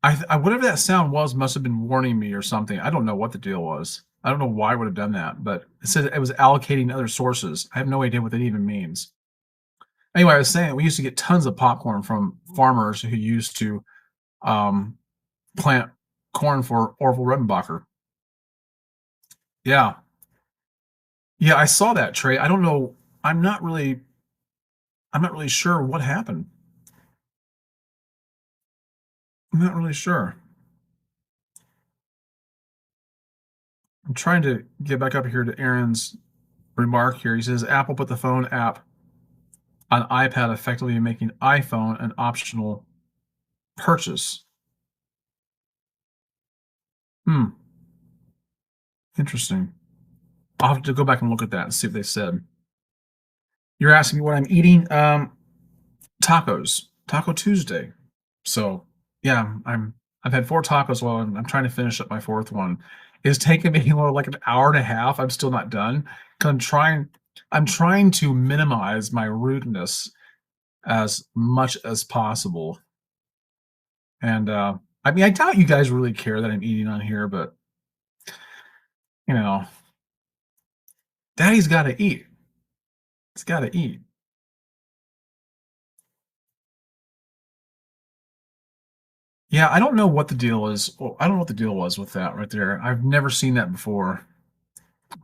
I whatever that sound was must have been warning me or something. I don't know what the deal was. I don't know why I would have done that, but it said it was allocating other sources. I have no idea what that even means. Anyway, I was saying we used to get tons of popcorn from farmers who used to plant corn for Orville Redenbacher. Yeah. Yeah, I saw that, Trey. I don't know. I'm not really sure what happened. I'm not really sure. I'm trying to get back up here to Aaron's remark here. He says Apple put the phone app on iPad, effectively making iPhone an optional purchase. Interesting. I'll have to go back and look at that and see what they said. You're asking me what I'm eating? Tacos. Taco Tuesday. So yeah, I've had 4 tacos while I'm trying to finish up my 4th one. It's taken me like an hour and a half. I'm still not done. 'Cause I'm trying to minimize my rudeness as much as possible. And I mean, I doubt you guys really care that I'm eating on here, but you know, Daddy's got to eat. He's got to eat. Yeah, I don't know what the deal is. Well, I don't know what the deal was with that right there. I've never seen that before.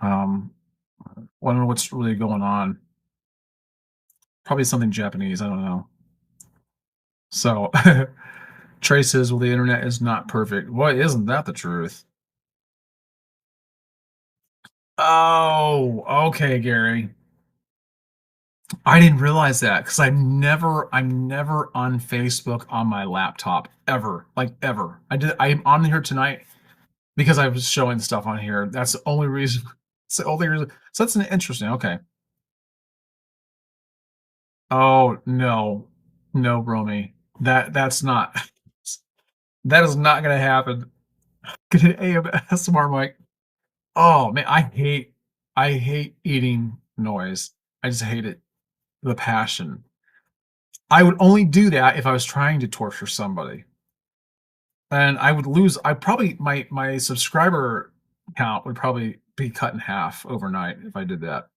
I don't know what's really going on. Probably something Japanese. I don't know. So, Trey says, well, the internet is not perfect. Why isn't that the truth? Oh, okay, Gary. I didn't realize that because I'm never on Facebook on my laptop ever, like ever. I'm on here tonight because I was showing stuff on here. That's the only reason. It's the only reason. So that's an interesting. Okay. Oh no, no, Romy. That's not. That is not going to happen. Get an ASMR mic. Oh man, I hate eating noise. I just hate it. The passion. I would only do that if I was trying to torture somebody. And I would lose I probably my subscriber count would probably be cut in half overnight if I did that.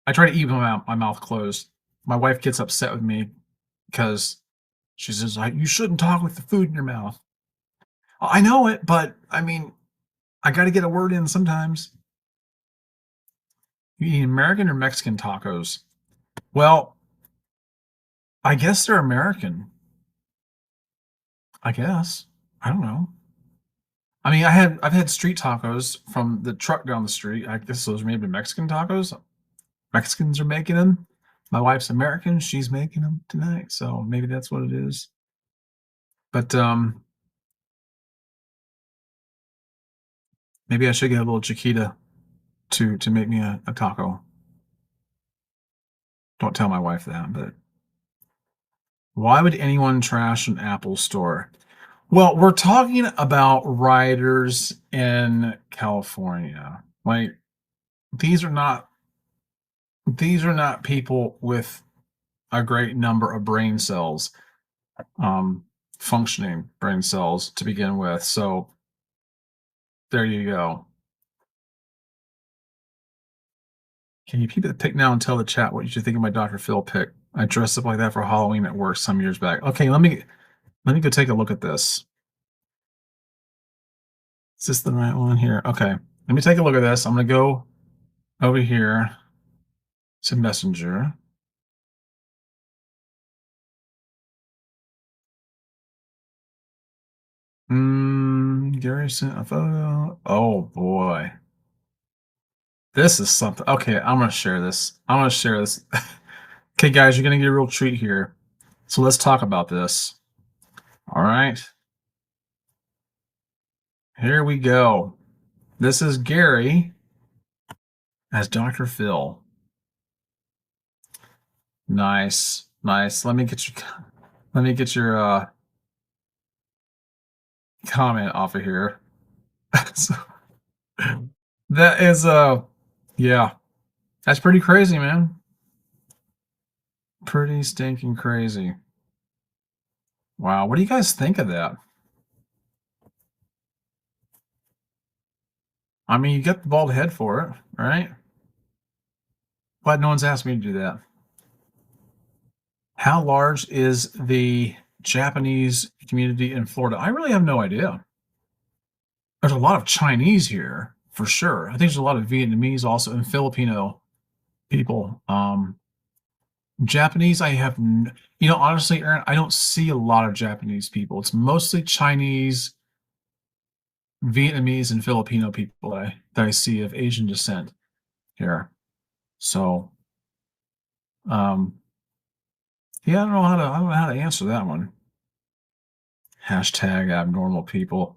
I try to eat with my mouth closed. My wife gets upset with me because she says, you shouldn't talk with the food in your mouth. I know it, but I mean, I got to get a word in sometimes. You eat American or Mexican tacos? Well, I guess they're American. I guess. I don't know. I mean, I've had street tacos from the truck down the street. I guess those are maybe Mexican tacos. Mexicans are making them. My wife's American. She's making them tonight. So maybe that's what it is. But maybe I should get a little Chiquita to make me a taco. Don't tell my wife that, but why would anyone trash an Apple store? Well, we're talking about rioters in California. Like these are not people with a great number of brain cells, functioning brain cells to begin with. So there you go. Can you keep the pic now and tell the chat what you should think of my Dr. Phil pic? I dressed up like that for Halloween at work some years back. Okay, let me go take a look at this. Is this the right one here? Okay, let me take a look at this. I'm gonna go over here to Messenger. Gary sent a photo. Oh boy. This is something. Okay, I'm gonna share this. Okay, guys, you're gonna get a real treat here. So let's talk about this. All right. Here we go. This is Gary as Dr. Phil. Nice. Nice. Let me get your comment off of here. So, that is yeah. That's pretty crazy, man. Pretty stinking crazy. Wow, what do you guys think of that? I mean, you get the bald head for it, right? Glad no one's asked me to do that. How large is the Japanese community in Florida? I really have no idea. There's a lot of Chinese here, for sure. I think there's a lot of Vietnamese also and Filipino people. Japanese, I have, honestly, Aaron, I don't see a lot of Japanese people. It's mostly Chinese, Vietnamese, and Filipino people that I see of Asian descent here. So, yeah, I don't know how to answer that one. Hashtag abnormal people.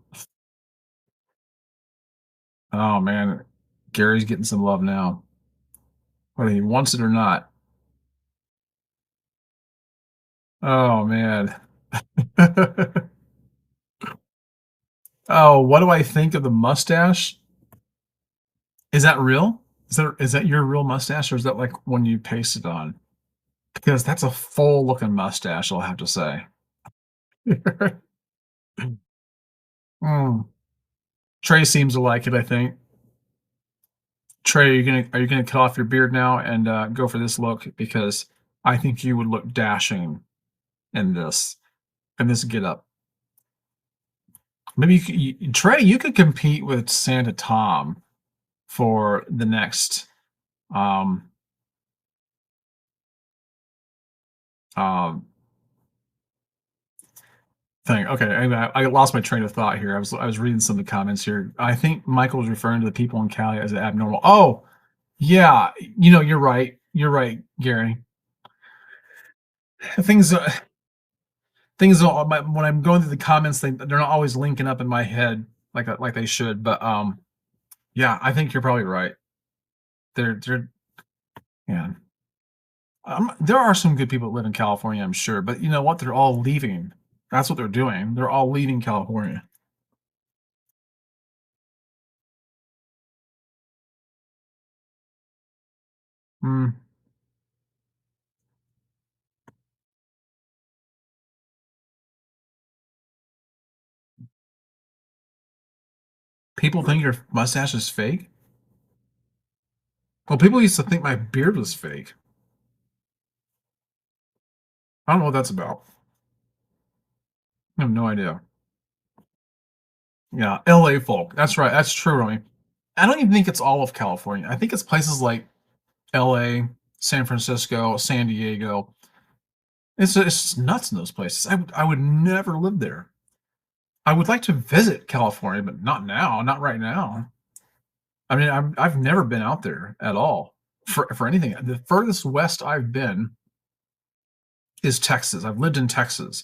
Oh man, Gary's getting some love now, whether he wants it or not. Oh man. Oh, what do I think of the mustache? Is that real? Is that your real mustache, or is that like one you pasted on? Because that's a full looking mustache, I'll have to say. Trey seems to like it, I think. Trey, are you gonna cut off your beard now and go for this look? Because I think you would look dashing in this get up. Maybe Trey, you could compete with Santa Tom for the next thing. Okay, I lost my train of thought here. I was reading some of the comments here. I think Michael was referring to the people in Cali as abnormal. Oh, yeah, you're right. You're right, Gary. Things when I'm going through the comments, they're not always linking up in my head like they should. But yeah, I think you're probably right. They're yeah. There are some good people that live in California, I'm sure, but you know what? They're all leaving. That's what they're doing. They're all leaving California. Hmm. People think your mustache is fake? Well, people used to think my beard was fake. I don't know what that's about. I have no idea. Yeah, LA folk. That's right. That's true, Romy. I don't even think it's all of California. I think it's places like LA, San Francisco, San Diego. It's just nuts in those places. I would never live there. I would like to visit California, but not now, not right now. I mean, I've never been out there at all for anything. The furthest west I've been is Texas. I've lived in Texas,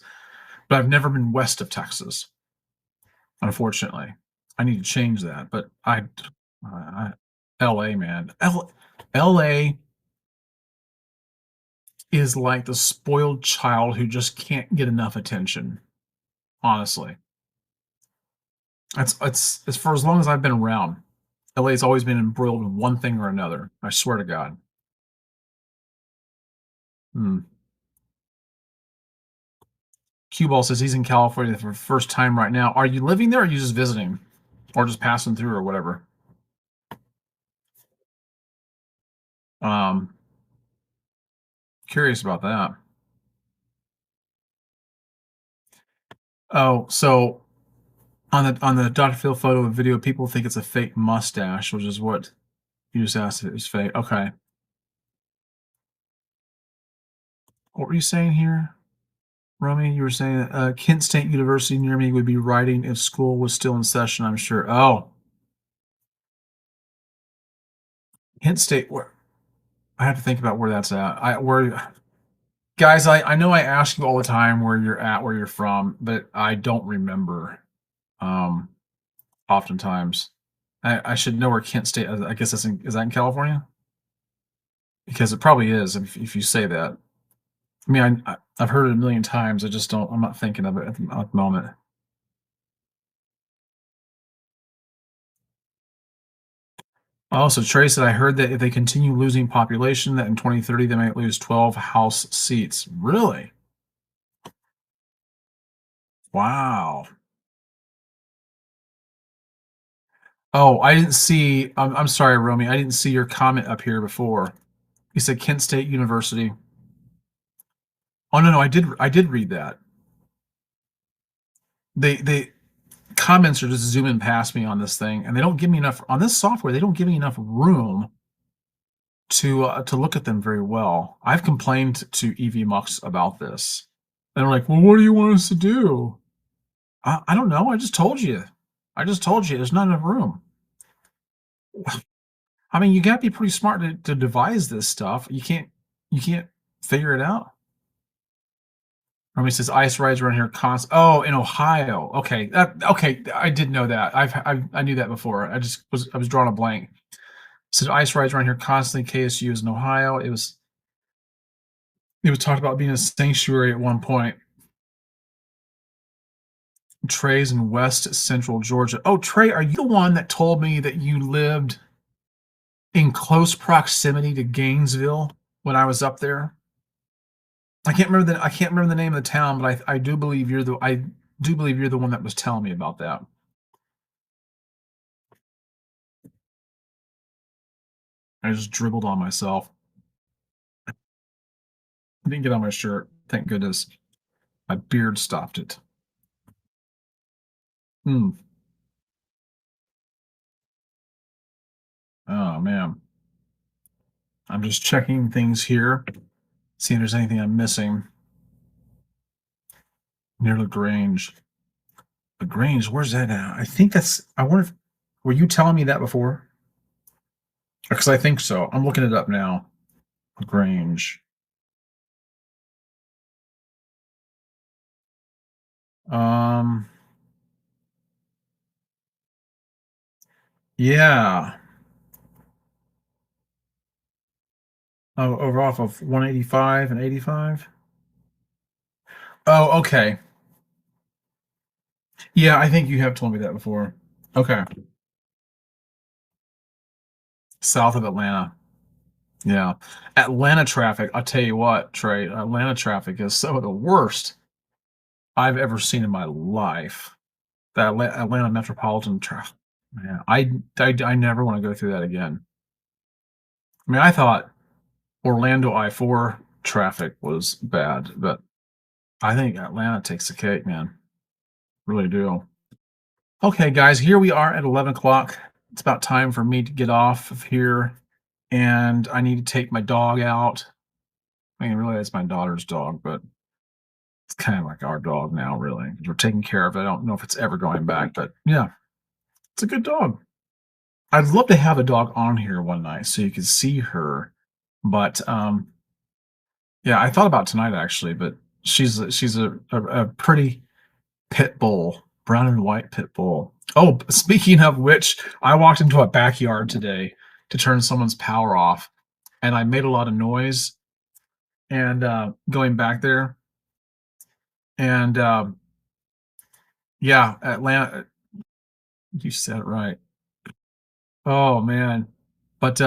but I've never been west of Texas. Unfortunately, I need to change that. But LA, man, LA is like the spoiled child who just can't get enough attention. Honestly, it's as for as long as I've been around, LA's always been embroiled in one thing or another. I swear to God. Hmm. Cue Ball says he's in California for the first time right now. Are you living there, or are you just visiting, or just passing through, or whatever? Curious about that. Oh, so on the Dr. Phil photo and video, people think it's a fake mustache, which is what you just asked if it was fake. Okay. What were you saying here, Romy? You were saying that Kent State University near me would be writing if school was still in session, I'm sure. Oh, Kent State, where I have to think about where that's at. Guys, I know I ask you all the time where you're at, where you're from, but I don't remember. Oftentimes, I should know where Kent State. I guess is that in California? Because it probably is if you say that. I mean, I've heard it a million times. I just don't. I'm not thinking of it at the moment. Also, Trey said, I heard that if they continue losing population, that in 2030 they might lose 12 House seats. Really? Wow. Oh, I didn't see. I'm sorry, Romy. I didn't see your comment up here before. You said Kent State University. Oh no, I did read that. They comments are just zooming past me on this thing, and they don't give me enough on this software. They don't give me enough room to look at them very well. I've complained to EV Mux about this. And they're like, "Well, what do you want us to do?" I don't know. I just told you. There's not enough room. I mean, you got to be pretty smart to devise this stuff. You can't figure it out. Romy says ice rides around here Oh, in Ohio. Okay, okay. I did know that. I knew that before. I was drawing a blank. Said ice rides around here constantly. KSU is in Ohio. It was talked about being a sanctuary at one point. Trey's in West Central Georgia. Oh, Trey, are you the one that told me that you lived in close proximity to Gainesville when I was up there? I can't remember the name of the town, but I do believe you're the one that was telling me about that. I just dribbled on myself. I didn't get on my shirt. Thank goodness. My beard stopped it. Oh man. I'm just checking things here, seeing if there's anything I'm missing. Near LaGrange. LaGrange, where's that at? I think I wonder if, were you telling me that before? Because I think so. I'm looking it up now. LaGrange. Yeah. Oh, over off of 185 and 85. Oh, okay. Yeah, I think you have told me that before. Okay. South of Atlanta. Yeah. Atlanta traffic, I'll tell you what, Trey, Atlanta traffic is some of the worst I've ever seen in my life. That Atlanta metropolitan traffic. Man, I never want to go through that again. I mean, I thought Orlando I-4 traffic was bad, but I think Atlanta takes the cake, man. Really do. Okay, guys, here we are at 11 o'clock. It's about time for me to get off of here, and I need to take my dog out. I mean, really, it's my daughter's dog, but it's kind of like our dog now, really. We're taking care of it. I don't know if it's ever going back, but yeah, it's a good dog. I'd love to have a dog on here one night so you could see her, but yeah, I thought about tonight actually, but She's a pretty pit bull, brown and white pit bull. Oh, speaking of which, I walked into a backyard today to turn someone's power off, and I made a lot of noise. And going back there, and yeah, Atlanta. You said it right. Oh man, but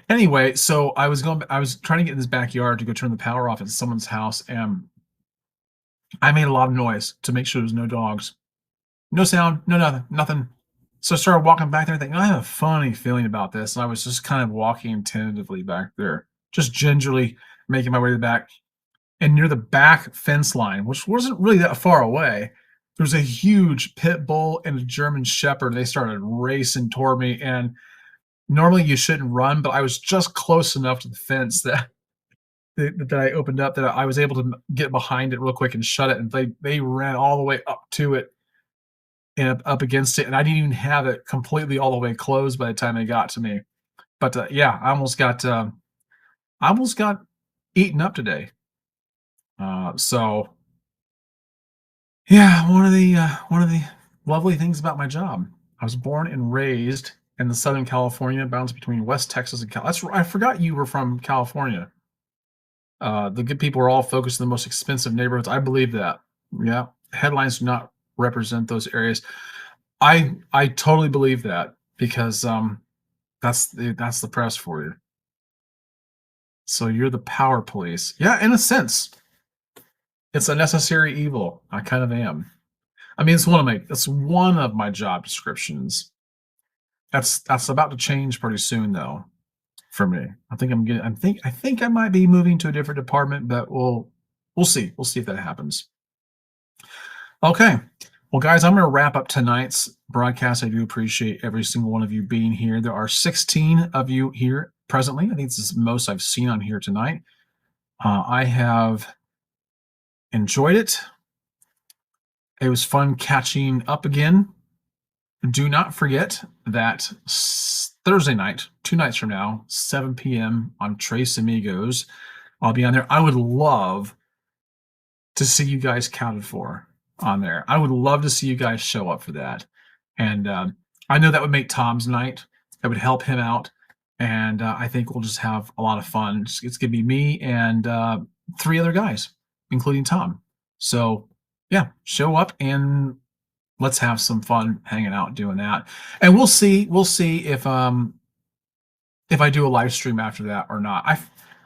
anyway, so I was trying to get in this backyard to go turn the power off at someone's house, and I made a lot of noise to make sure there's no dogs. No sound, no nothing. So I started walking back there thinking, I have a funny feeling about this. And I was just kind of walking tentatively back there, just gingerly making my way to the back. And near the back fence line, which wasn't really that far away, there was a huge pit bull and a German shepherd. They started racing toward me. And normally you shouldn't run, but I was just close enough to the fence that I opened up that I was able to get behind it real quick and shut it. And they ran all the way up to it and up against it. And I didn't even have it completely all the way closed by the time they got to me. But yeah, I almost got eaten up today. So yeah, one of the lovely things about my job. I was born and raised in the Southern California, bounced between West Texas and I forgot you were from California. The good people are all focused in the most expensive neighborhoods. I believe that. Yeah, headlines do not represent those areas. I totally believe that because that's the press for you. So you're the power police. Yeah, in a sense. It's a necessary evil. I kind of am. I mean, it's one of my job descriptions. That's about to change pretty soon though for me. I think I might be moving to a different department, but we'll see. We'll see if that happens. Okay. Well, guys, I'm going to wrap up tonight's broadcast. I do appreciate every single one of you being here. There are 16 of you here presently. I think this is the most I've seen on here tonight. I have enjoyed it. It was fun catching up again. Do not forget that Thursday night, 2 nights from now, 7 p.m. on Tres Amigos, I'll be on there. I would love to see you guys counted for on there. I would love to see you guys show up for that. And I know that would make Tom's night. That would help him out. And I think we'll just have a lot of fun. It's going to be me and 3 other guys, including Tom. So yeah, show up and let's have some fun hanging out doing that. And we'll see if I do a live stream after that or not.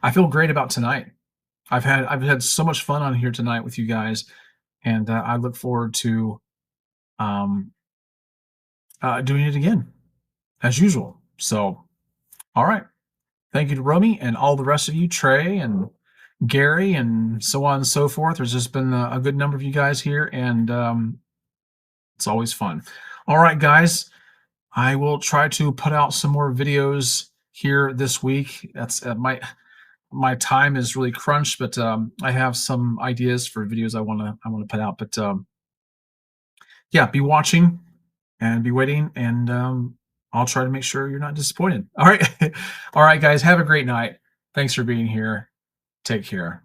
I feel great about tonight. I've had so much fun on here tonight with you guys, and I look forward to doing it again as usual. So, all right. Thank you to Romy and all the rest of you, Trey and Gary and so on and so forth. There's just been a good number of you guys here, and it's always fun. All right, guys. I will try to put out some more videos here this week. That's my time is really crunched, but I have some ideas for videos I want to put out. But yeah, be watching and be waiting, and I'll try to make sure you're not disappointed. All right, all right, guys. Have a great night. Thanks for being here. Take care.